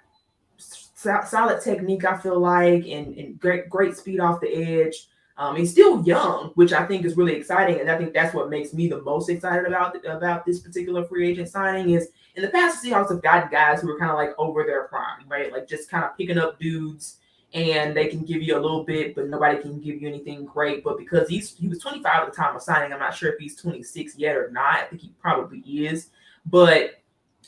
solid technique, I feel like, and great speed off the edge. He's still young, which I think is really exciting, and I think that's what makes me the most excited about this particular free agent signing. Is in the past, the Seahawks have gotten guys who are kind of like over their prime, right? Like just kind of picking up dudes, and they can give you a little bit, but nobody can give you anything great. But because he was 25 at the time of signing, I'm not sure if he's 26 yet or not. I think he probably is, but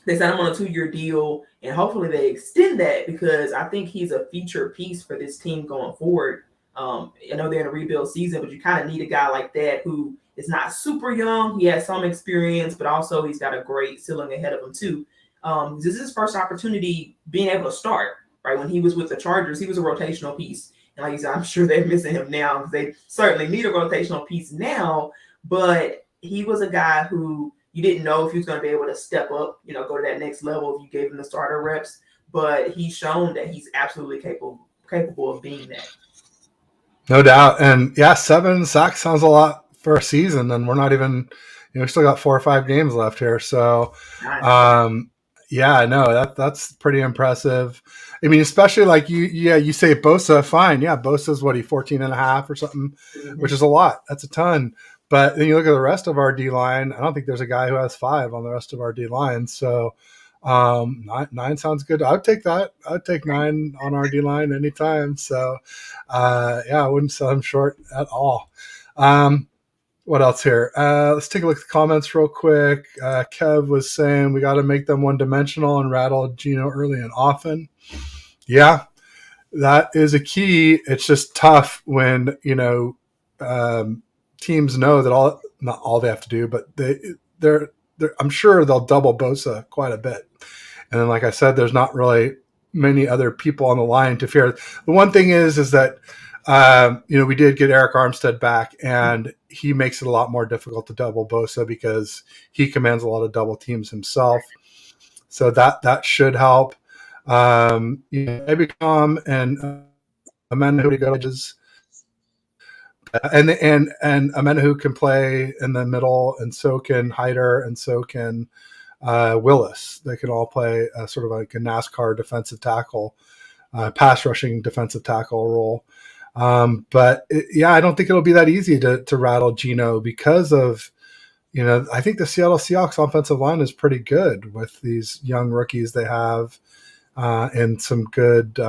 they signed him on a 2-year deal, and hopefully they extend that because I think he's a feature piece for this team going forward. I know they're in a rebuild season, but you kind of need a guy like that who is not super young. He has some experience, but also he's got a great ceiling ahead of him too. This is his first opportunity being able to start, right? When he was with the Chargers, he was a rotational piece. And like you said, I'm sure they're missing him now because they certainly need a rotational piece now, but he was a guy who you didn't know if he was going to be able to step up, go to that next level if you gave him the starter reps. But he's shown that he's absolutely capable of being that. No doubt. And yeah, 7 sacks sounds a lot for a season, and we're not even, we still got 4 or 5 games left here. So, yeah, no, that's pretty impressive. I mean, especially like you say Bosa, fine. Yeah, Bosa's 14 and a half or something, which is a lot. That's a ton. But then you look at the rest of our D line, I don't think there's a guy who has 5 on the rest of our D line. So Nine sounds good. I'd take that. I'd take 9 on our D line anytime. So, yeah, I wouldn't sell him short at all. Um, what else here? Let's take a look at the comments real quick. Kev was saying we got to make them one dimensional and rattle Gino early and often. Yeah, that is a key. It's just tough when um, teams know that not all they have to do, but they're I'm sure they'll double Bosa quite a bit. And then, like I said, there's not really many other people on the line to fear. The one thing is that we did get Eric Armstead back, and he makes it a lot more difficult to double Bosa because he commands a lot of double teams himself. So that should help. Maybe Tom and Amanda who goes, and Amanda who can play in the middle, and so can Hyder, and so can Willis. They can all play sort of like a NASCAR defensive tackle, pass rushing defensive tackle role. Yeah, I don't think it'll be that easy to rattle Gino because of, I think the Seattle Seahawks offensive line is pretty good with these young rookies they have, and some good,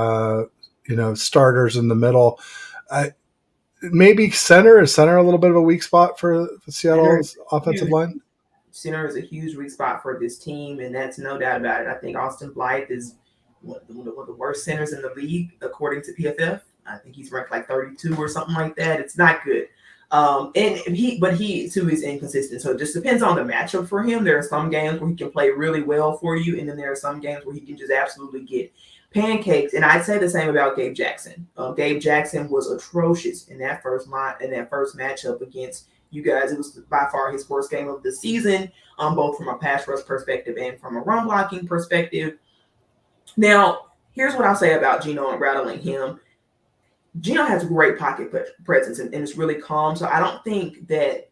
starters in the middle. Maybe center. Is center a little bit of a weak spot for Seattle's offensive line? Center is a huge weak spot for this team, and that's no doubt about it. I think Austin Blythe is one of the worst centers in the league, according to PFF. I think he's ranked like 32 or something like that. It's not good. But he too is inconsistent. So it just depends on the matchup for him. There are some games where he can play really well for you, and then there are some games where he can just absolutely get pancaked. And I'd say the same about Gabe Jackson. Gabe Jackson was atrocious in that first matchup against you guys. It was by far his worst game of the season, both from a pass rush perspective and from a run blocking perspective. Now, here's what I'll say about Gino and rattling him. Gino has great pocket presence and it's really calm. So I don't think that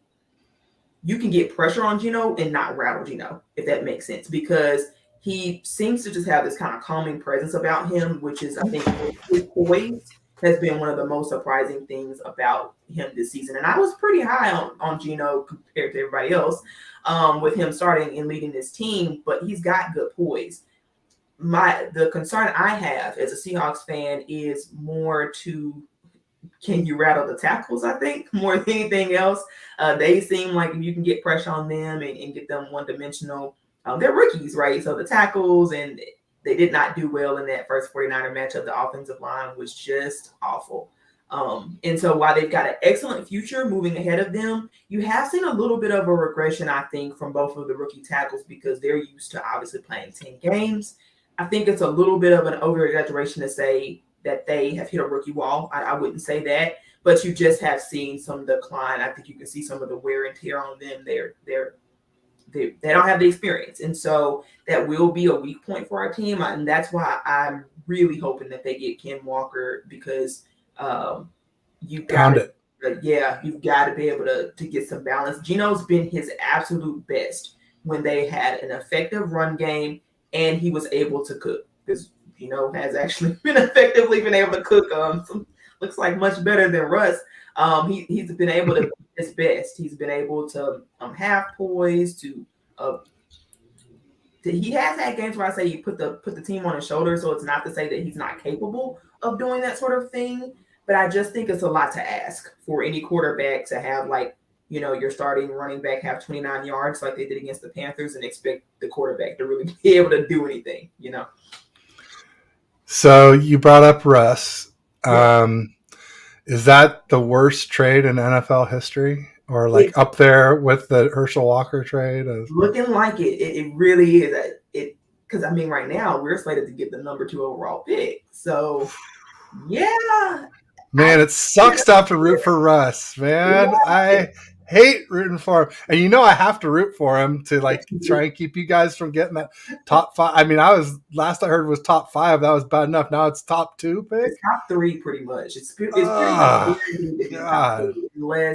you can get pressure on Gino and not rattle Gino, if that makes sense, because he seems to just have this kind of calming presence about him, which is, I think, his poise has been one of the most surprising things about him this season. And I was pretty high on Gino compared to everybody else, with him starting and leading this team, but he's got good poise. The concern I have as a Seahawks fan is more to, can you rattle the tackles, I think, more than anything else. They seem like if you can get pressure on them and get them one-dimensional, they're rookies, right? So the tackles, and they did not do well in that first 49er matchup. The offensive line was just awful. And so while they've got an excellent future moving ahead of them, you have seen a little bit of a regression, I think, from both of the rookie tackles because they're used to obviously playing 10 games. I think it's a little bit of an over-exaggeration to say that they have hit a rookie wall. I wouldn't say that, but you just have seen some decline. I think you can see some of the wear and tear on them. They don't have the experience, and so that will be a weak point for our team. And that's why I'm really hoping that they get Ken Walker because you've got to, you've got to be able to get some balance. Gino's been his absolute best when they had an effective run game and he was able to cook, because Gino has actually been able to cook. Looks like much better than Russ. He's been able to his best. He's been able to have poise he has had games where I say you put the team on his shoulders. So it's not to say that he's not capable of doing that sort of thing, but I just think it's a lot to ask for any quarterback to have, like, your starting running back have 29 yards like they did against the Panthers and expect the quarterback to really be able to do anything, So you brought up Russ. Yeah. Is that the worst trade in NFL history, or like up there with the Herschel Walker trade? Looking like it really is. Because I mean, right now we're slated to get the number 2 overall pick. So, yeah. Man, it sucks to have to root for Russ, man. Yeah. I hate rooting for him. And I have to root for him to try and keep you guys from getting that top 5. I mean, last I heard was top 5. That was bad enough. Now it's top 2 pick? It's top 3 pretty much. It's pretty God.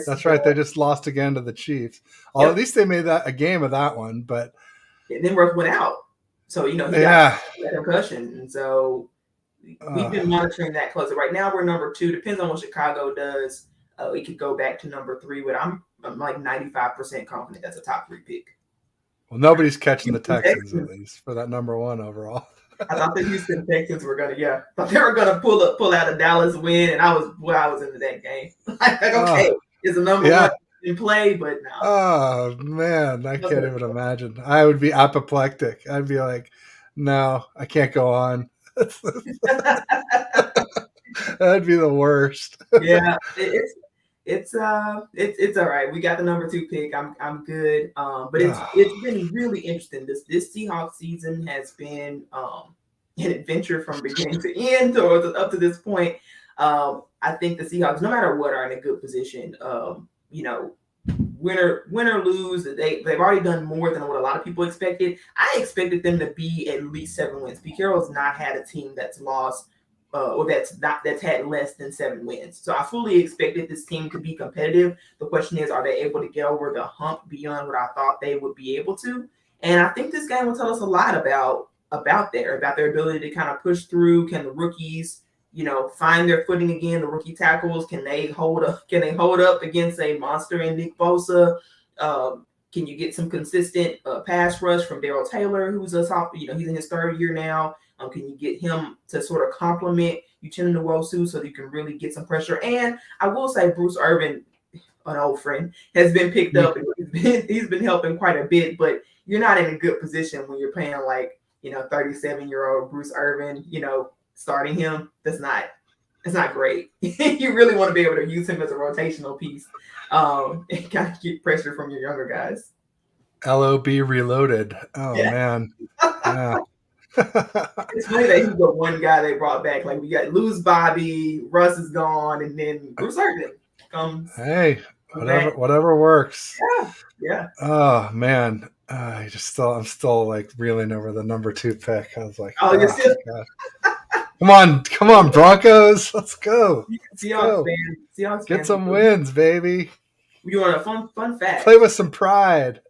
That's right. They just lost again to the Chiefs. Yep. At least they made that a game of that one, but and then Russ went out. So, he got that concussion. And so we've been monitoring that closely. Right now, we're number 2. Depends on what Chicago does. We could go back to number 3, but I'm like 95% confident that's a top 3 pick. Well, nobody's catching the Houston Texans at Texans. least for that number one overall. I thought the Houston Texans were gonna, yeah, thought they were gonna pull out a Dallas win, and I was into that game. like Oh, okay, it's a number one yeah. in play, but no. Oh man, I can't even imagine. I would be apoplectic. I'd be like, no, I can't go on. That'd be the worst. yeah, it's all right. We got the number 2 pick. I'm good. But it's been really interesting. This Seahawks season has been an adventure from beginning to end, or up to this point. I think the Seahawks, no matter what, are in a good position. You know, win or lose, they've already done more than what a lot of people expected. I expected them to be at least 7 wins. Pete Carroll's not had a team that's lost or that's had less than 7 wins. So I fully expected this team to be competitive. The question is, are they able to get over the hump beyond what I thought they would be able to? And I think this game will tell us a lot about their ability to kind of push through. Can the rookies, find their footing again? The rookie tackles, can they hold up against a monster in Nick Bosa? Can you get some consistent pass rush from Darrell Taylor, who's a top, he's in his 3rd year now? Can you get him to sort of complement Uchenna Nwosu so that you can really get some pressure? And I will say Bruce Irvin, an old friend, has been picked up. He's been helping quite a bit, but you're not in a good position when you're playing 37-year-old Bruce Irvin, starting him. It's not great. You really want to be able to use him as a rotational piece and kind of get pressure from your younger guys. LOB reloaded. Oh, yeah. Man. Yeah. It's funny that he's the one guy they brought back. Like, we got lose Bobby, Russ is gone, and then Bruce Irvin comes. Hey, whatever works. Yeah. Oh man, I'm still like reeling over the number 2 pick. I was like, you're still. Come on, Broncos, let's go. Seahawks fans, Seahawks get some wins, baby. You want a fun fact? Play with some pride.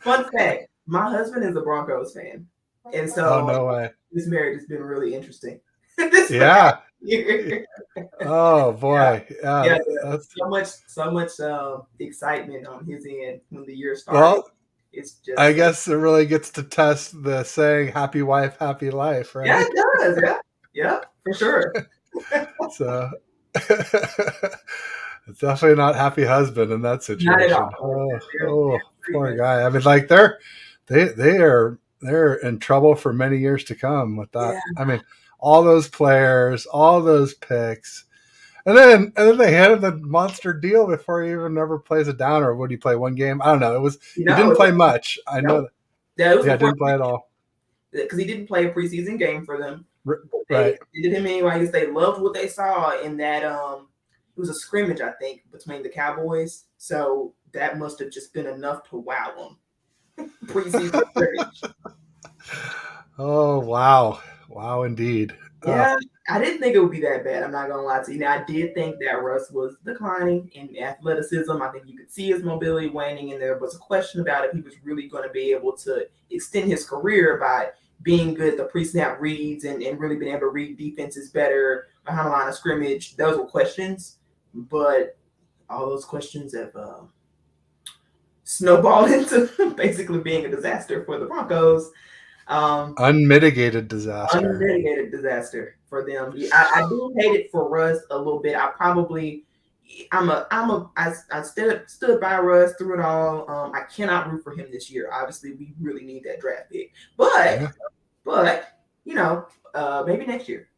Fun fact. My husband is a Broncos fan. And so no way. This marriage has been really interesting. Yeah. Oh boy. Yeah. So much excitement on his end when the year started. Well, it's just, I guess it really gets to test the saying "happy wife, happy life," right? Yeah, it does. Yeah, for sure. So it's definitely not happy husband in that situation. Not at all. Oh, poor guy. I mean, like they're in trouble for many years to come with that. Yeah. I mean, all those players, all those picks, and then they handed the monster deal before he even ever plays it down. Or would he play one game? I don't know. It was he didn't play much. I know that. Yeah, didn't play at all because he didn't play a preseason game for them. Right. They did him anyway. They loved what they saw in that. It was a scrimmage, I think, between the Cowboys. So that must have just been enough to wow them. Preseason scrimmage. Oh wow, indeed. Yeah, I didn't think it would be that bad. I'm not gonna lie to you. Now, I did think that Russ was declining in athleticism. I think you could see his mobility waning, and there was a question about if he was really going to be able to extend his career by being good at the pre-snap reads and really being able to read defenses better behind the line of scrimmage. Those were questions, but all those questions have snowballed into basically being a disaster for the Broncos. Unmitigated disaster for them. I do hate it for Russ a little bit. I stood by Russ through it all. I cannot root for him this year. Obviously, we really need that draft pick, but maybe next year.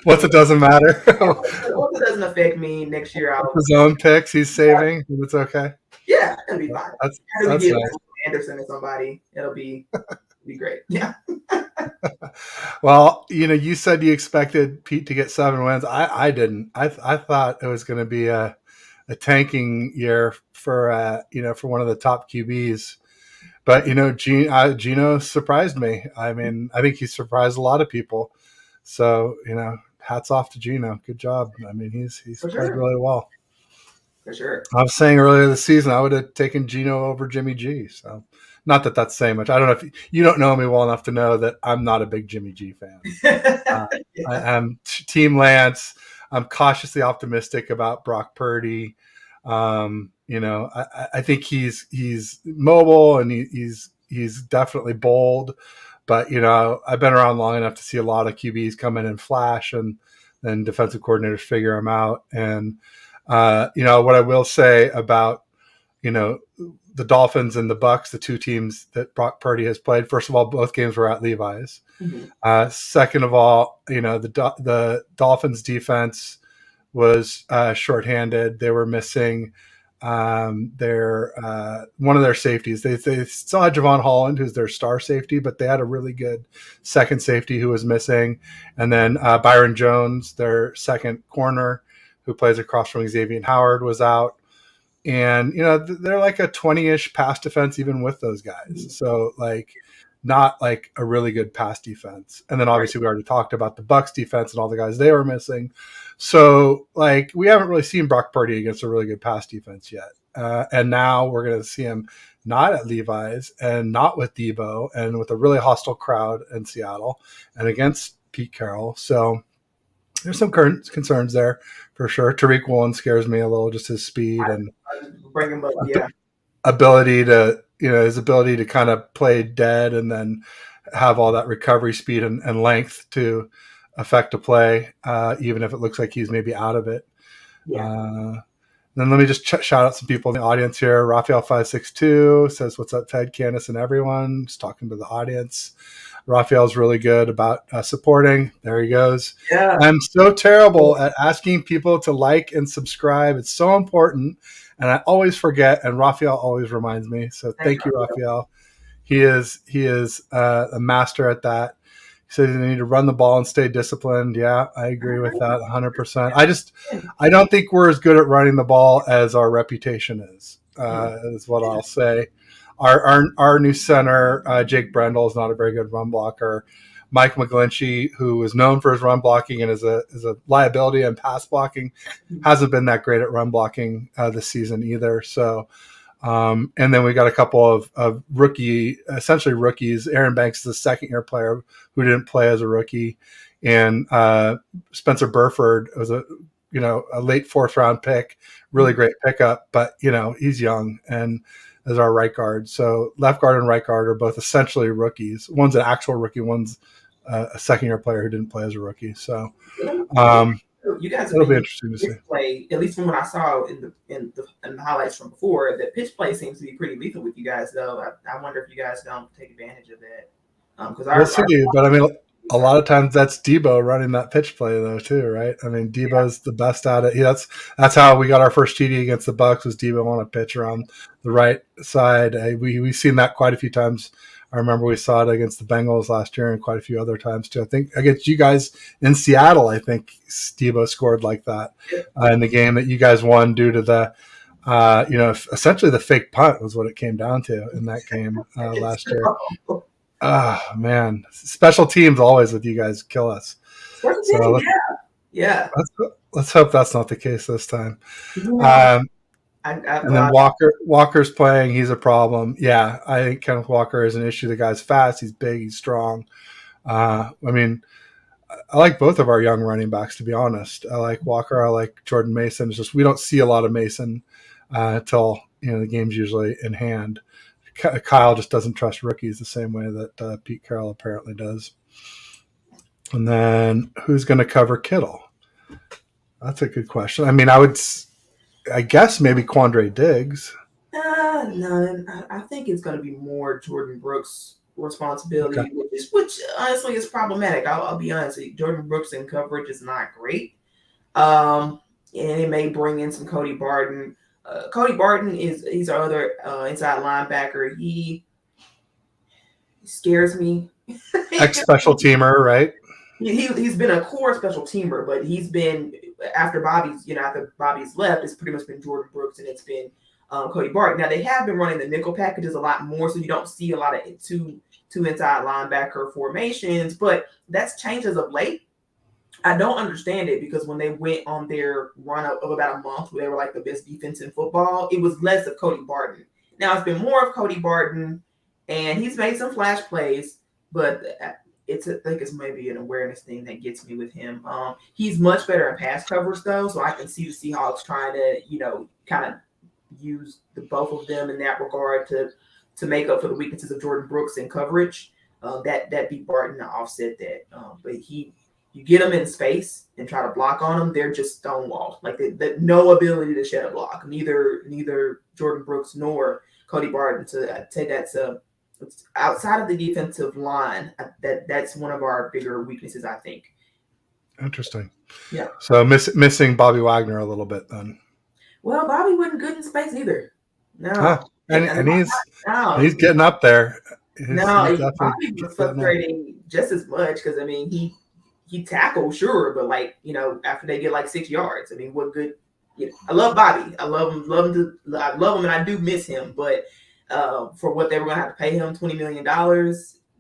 Once it doesn't matter. Once it doesn't affect me next year. His own picks he's saving. Yeah. It's okay. Yeah, it'll be fine. That's nice. Anderson or somebody. It'll be great. Yeah. Well, you said you expected Pete to get 7 wins. I didn't. I thought it was going to be a tanking year for one of the top QBs. But Gino surprised me. I mean, I think he surprised a lot of people. So hats off to Gino. Good job. I mean, he's played really well. For sure. I was saying earlier this season I would have taken Gino over Jimmy G. So not that that's saying much. I don't know if you don't know me well enough to know that I'm not a big Jimmy G fan. I am Team Lance. I'm cautiously optimistic about Brock Purdy. I think he's mobile and he's definitely bold, but I've been around long enough to see a lot of QBs come in and flash, and then defensive coordinators figure them out. And what I will say about you know the Dolphins and the Bucks, the two teams that Brock Purdy has played. First of all, both games were at Levi's. Mm-hmm. Second of all, the Dolphins defense was shorthanded. They were missing their one of their safeties. They still had Javon Holland, who's their star safety, but they had a really good second safety who was missing, and then Byron Jones, their second corner, who plays across from Xavier Howard, was out. And they're like a 20-ish pass defense even with those guys, so like not like a really good pass defense. And then obviously we already talked about the Bucks defense and all the guys they were missing, so like we haven't really seen Brock Purdy against a really good pass defense yet, and now we're going to see him not at Levi's and not with Debo and with a really hostile crowd in Seattle and against Pete Carroll. So there's some current concerns there for sure. Tariq Woolen scares me a little, just his speed and bring him up, yeah. ability to, his ability to kind of play dead and then have all that recovery speed and length to affect a play, even if it looks like he's maybe out of it. Yeah. Then let me just shout out some people in the audience here. Raphael562 says, "What's up, Ted, Candace, and everyone?" Just talking to the audience. Raphael's really good about supporting. There he goes. Yeah. I'm so terrible at asking people to like and subscribe. It's so important, and I always forget. And Raphael always reminds me. So thank you, Raphael. He is a master at that. He said you need to run the ball and stay disciplined. Yeah, I agree with that 100%. I don't think we're as good at running the ball as our reputation is what I'll say. Our new center, Jake Brendel, is not a very good run blocker. Mike McGlinchey, who is known for his run blocking and is a liability in pass blocking, hasn't been that great at run blocking this season either. So, and then we got a couple of essentially rookies. Aaron Banks is a second-year player who didn't play as a rookie, and Spencer Burford was a late fourth-round pick, really great pickup, but he's young and as our right guard. So left guard and right guard are both essentially rookies. One's an actual rookie, one's a second-year player who didn't play as a rookie. So you guys it'll be interesting to see. Play, at least from what I saw in the highlights from before, the pitch play seems to be pretty lethal with you guys, though. I wonder if you guys don't take advantage of that. Because we'll see, but I mean, a lot of times that's Debo running that pitch play though too, right? I mean, Debo's the best at it. That's how we got our first TD against the Bucks, was Debo on a pitch around the right side. We've seen that quite a few times. I remember we saw it against the Bengals last year and quite a few other times too. I think against you guys in Seattle, I think Debo scored like that in the game that you guys won due to the essentially the fake punt was what it came down to in that game last year. Man, special teams always with you guys kill us. So yeah. Let's hope that's not the case this time. Yeah. And then Walker's playing. He's a problem. Yeah, I think Kenneth Walker is an issue. The guy's fast. He's big. He's strong. I mean, I like both of our young running backs, to be honest. I like Walker. I like Jordan Mason. It's just we don't see a lot of Mason until the game's usually in hand. Kyle just doesn't trust rookies the same way that Pete Carroll apparently does. And then who's going to cover Kittle? That's a good question. I mean, I guess maybe Quandre Diggs. No, I think it's going to be more Jordan Brooks' responsibility, which honestly is problematic. I'll be honest. Jordan Brooks in coverage is not great. And it may bring in some Cody Barton. Cody Barton he's our other inside linebacker. He scares me. Ex-special teamer, right? He's been a core special teamer, but he's been after Bobby's left, it's pretty much been Jordan Brooks and it's been Cody Barton. Now they have been running the nickel packages a lot more, so you don't see a lot of two inside linebacker formations, but that's changed as of late. I don't understand it because when they went on their run of about a month where they were like the best defense in football, it was less of Cody Barton. Now it's been more of Cody Barton, and he's made some flash plays, but I think it's maybe an awareness thing that gets me with him. He's much better in pass coverage though, so I can see the Seahawks trying to, kind of use the both of them in that regard to make up for the weaknesses of Jordan Brooks in coverage. That beat Barton to offset that. But you get them in space and try to block on them, they're just stonewalled. Like no ability to shed a block. Neither Jordan Brooks nor Cody Barton. So I'd say that's outside of the defensive line. That's one of our bigger weaknesses, I think. Interesting. Yeah. So missing Bobby Wagner a little bit then. Well, Bobby wasn't good in space either. No. And he's getting up there. Bobby was frustrating just as much because I mean he tackled, sure, but like, after they get like 6 yards, I mean, what good? I love Bobby. I love him. I love him, and I do miss him. But for what they were going to have to pay him, $20 million.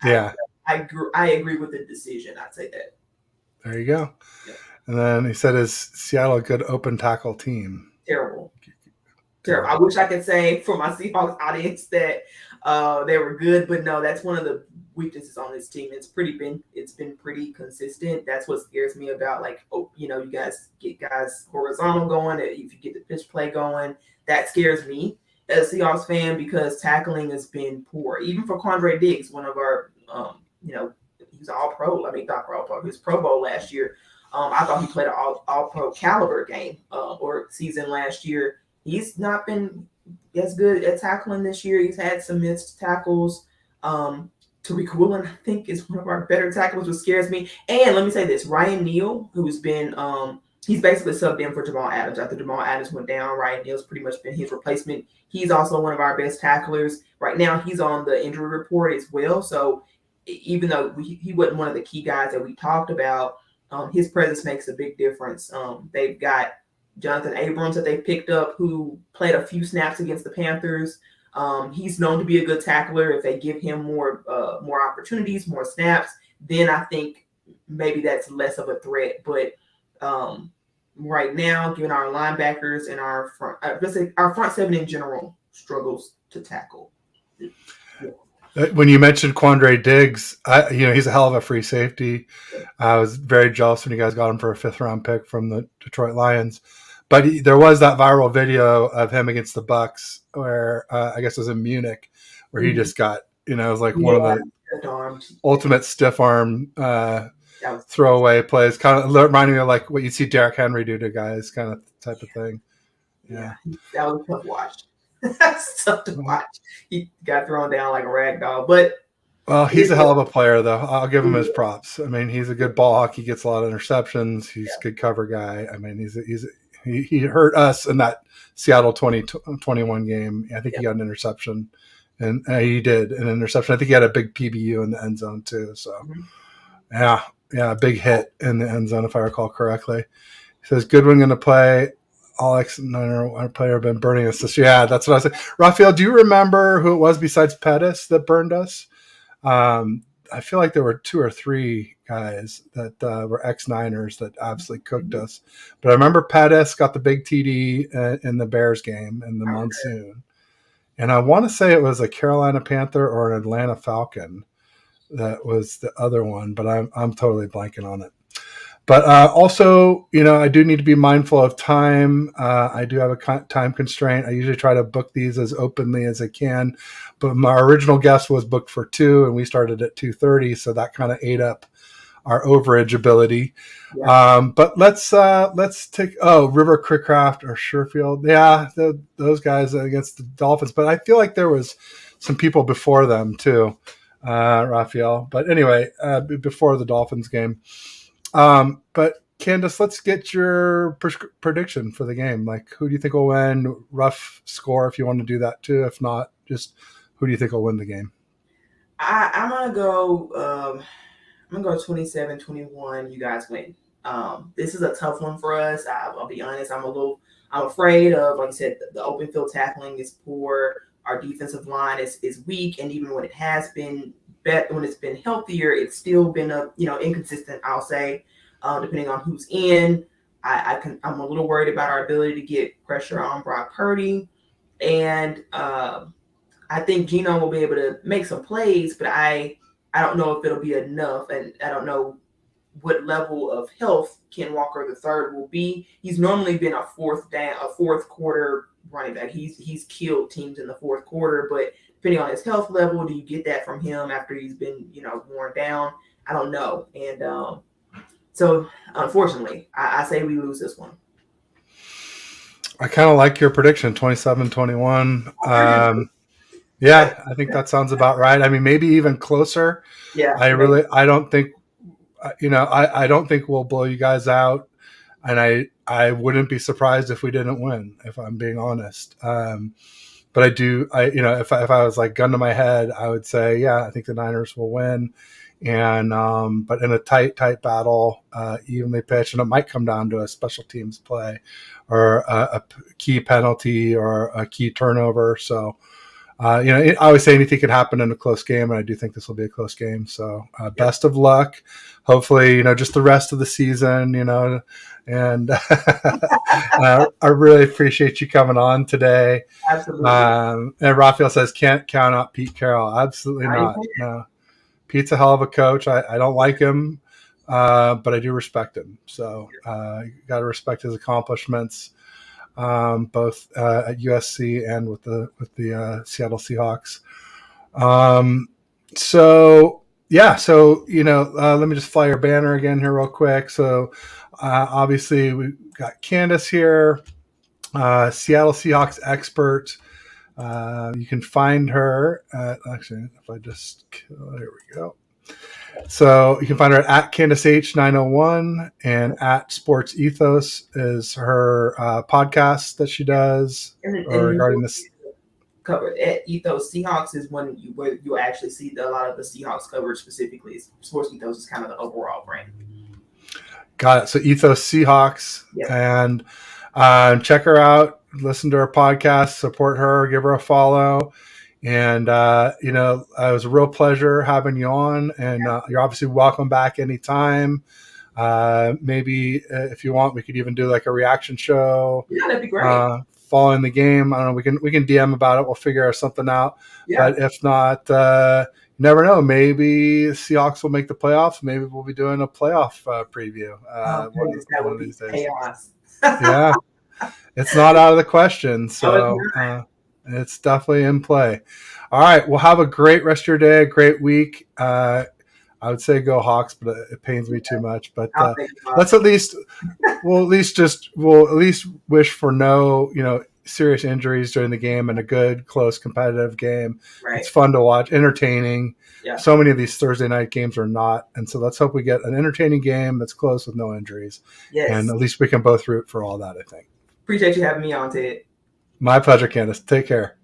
Yeah, I agree with the decision. I'd say that. There you go. Yeah. And then he said, "Is Seattle a good open tackle team?" Terrible. I wish I could say for my Seahawks audience that they were good, but no, that's one of the weaknesses on this team. It's been pretty consistent. That's what scares me about, like, you guys get guys horizontal going. If you get the pitch play going, that scares me as a Seahawks fan because tackling has been poor. Even for Quandre Diggs, one of our, he was all pro. I mean, not all pro. He was Pro Bowl last year. I thought he played an all pro caliber game or season last year. He's not been as good at tackling this year. He's had some missed tackles. Tariq Woolen, I think, is one of our better tacklers, which scares me. And let me say this, Ryan Neal, who's been he's basically subbed in for Jamal Adams. After Jamal Adams went down, Ryan Neal's pretty much been his replacement. He's also one of our best tacklers. Right now, he's on the injury report as well. So even though he wasn't one of the key guys that we talked about, his presence makes a big difference. They've got Jonathan Abrams that they picked up, who played a few snaps against the Panthers. He's known to be a good tackler. If they give him more opportunities, more snaps, then I think maybe that's less of a threat. But right now, given our linebackers and our front seven in general struggles to tackle. When you mentioned Quandre Diggs, he's a hell of a free safety. I was very jealous when you guys got him for a 5th-round pick from the Detroit Lions. But there was that viral video of him against the Bucks where I guess it was in Munich where he just got, it was like one of the ultimate stiff arm throwaway plays. Kind of reminding me of like what you see Derrick Henry do to guys, kind of type of thing. Yeah. That was a tough watch. That's tough to watch. He got thrown down like a rag doll, but he's a hell of a player, though. I'll give him his props. I mean, he's a good ball hawk. He gets a lot of interceptions. He's a good cover guy. I mean, he hurt us in that Seattle 2021 game. I think he got an interception, and he did an interception. I think he had a big PBU in the end zone too. So, a big hit in the end zone if I recall correctly. He says Goodwin going to play. All X9 player have been burning us this year. Yeah, that's what I said. Raphael, do you remember who it was besides Pettis that burned us? I feel like there were 2 or 3 guys that were X9ers that absolutely cooked us. But I remember Pettis got the big TD in the Bears game in the monsoon. And I want to say it was a Carolina Panther or an Atlanta Falcon that was the other one, but I'm totally blanking on it. But also, I do need to be mindful of time. I do have a time constraint. I usually try to book these as openly as I can. But my original guest was booked for 2, and we started at 2:30, so that kind of ate up our overage ability. Yeah. But let's take River Crickcraft or Sherfield. Yeah, those guys against the Dolphins. But I feel like there was some people before them too, Raphael. But anyway, before the Dolphins game. But Candace, let's get your prediction for the game. Like, who do you think will win? Rough score if you want to do that too. If not, just who do you think will win the game? I'm gonna go 27-21. You guys win. This is a tough one for us. I'll be honest. I'm afraid of, like I said, the open field tackling is poor. Our defensive line is weak, and even when it has been when it's been healthier, it's still been inconsistent. I'll say, depending on who's in. I'm a little worried about our ability to get pressure on Brock Purdy, and I think Geno will be able to make some plays, but I I don't know if it'll be enough, and I don't know what level of health Ken Walker III will be. He's normally been a fourth quarter running back. He's killed teams in the fourth quarter, but depending on his health level, do you get that from him after he's been, worn down? I don't know. And so unfortunately, I say we lose this one. I kind of like your prediction, 27-21. Yeah, I think that sounds about right. I mean, maybe even closer. Yeah. I don't think, I don't think we'll blow you guys out. And I wouldn't be surprised if we didn't win, if I'm being honest. But if I was like gun to my head, I would say, yeah, I think the Niners will win. And but in a tight battle, evenly pitched, and it might come down to a special teams play or a key penalty or a key turnover. So, I always say anything can happen in a close game, and I do think this will be a close game. So, best of luck. Hopefully, just the rest of the season, and I really appreciate you coming on today. Absolutely. And Raphael says, can't count out Pete Carroll. Absolutely not. No. Pete's a hell of a coach. I don't like him, but I do respect him. So you got to respect his accomplishments, both at USC and with the Seattle Seahawks. Let me just fly your banner again here real quick. So obviously we got Candace here, Seattle Seahawks expert. You can find her at, actually, if I just, there we go. So you can find her at Candace H901, and at Sports Ethos is her podcast that she does regarding this. Cover at Ethos Seahawks is where you actually see a lot of the Seahawks coverage specifically. Sports Ethos is kind of the overall brand. Got it. So Ethos Seahawks, and check her out. Listen to her podcast, support her, give her a follow. And, it was a real pleasure having you on, and you're obviously welcome back anytime. Maybe if you want, we could even do like a reaction show. Yeah, that'd be great. Following the game. I don't know. We can DM about it. We'll figure something out. Yeah. But if not, you never know. Maybe Seahawks will make the playoffs. Maybe we'll be doing a playoff preview. One of these days. Chaos. Yeah. It's not out of the question, so it's definitely in play. All right, well, have a great rest of your day, a great week. I would say go Hawks, but it pains me too much. But let's at least wish for no serious injuries during the game and a good, close, competitive game. Right. It's fun to watch, entertaining. Yeah. So many of these Thursday night games are not, and so let's hope we get an entertaining game that's close with no injuries. Yes. And at least we can both root for all that, I think. Appreciate you having me on, Ted. My pleasure, Candace. Take care.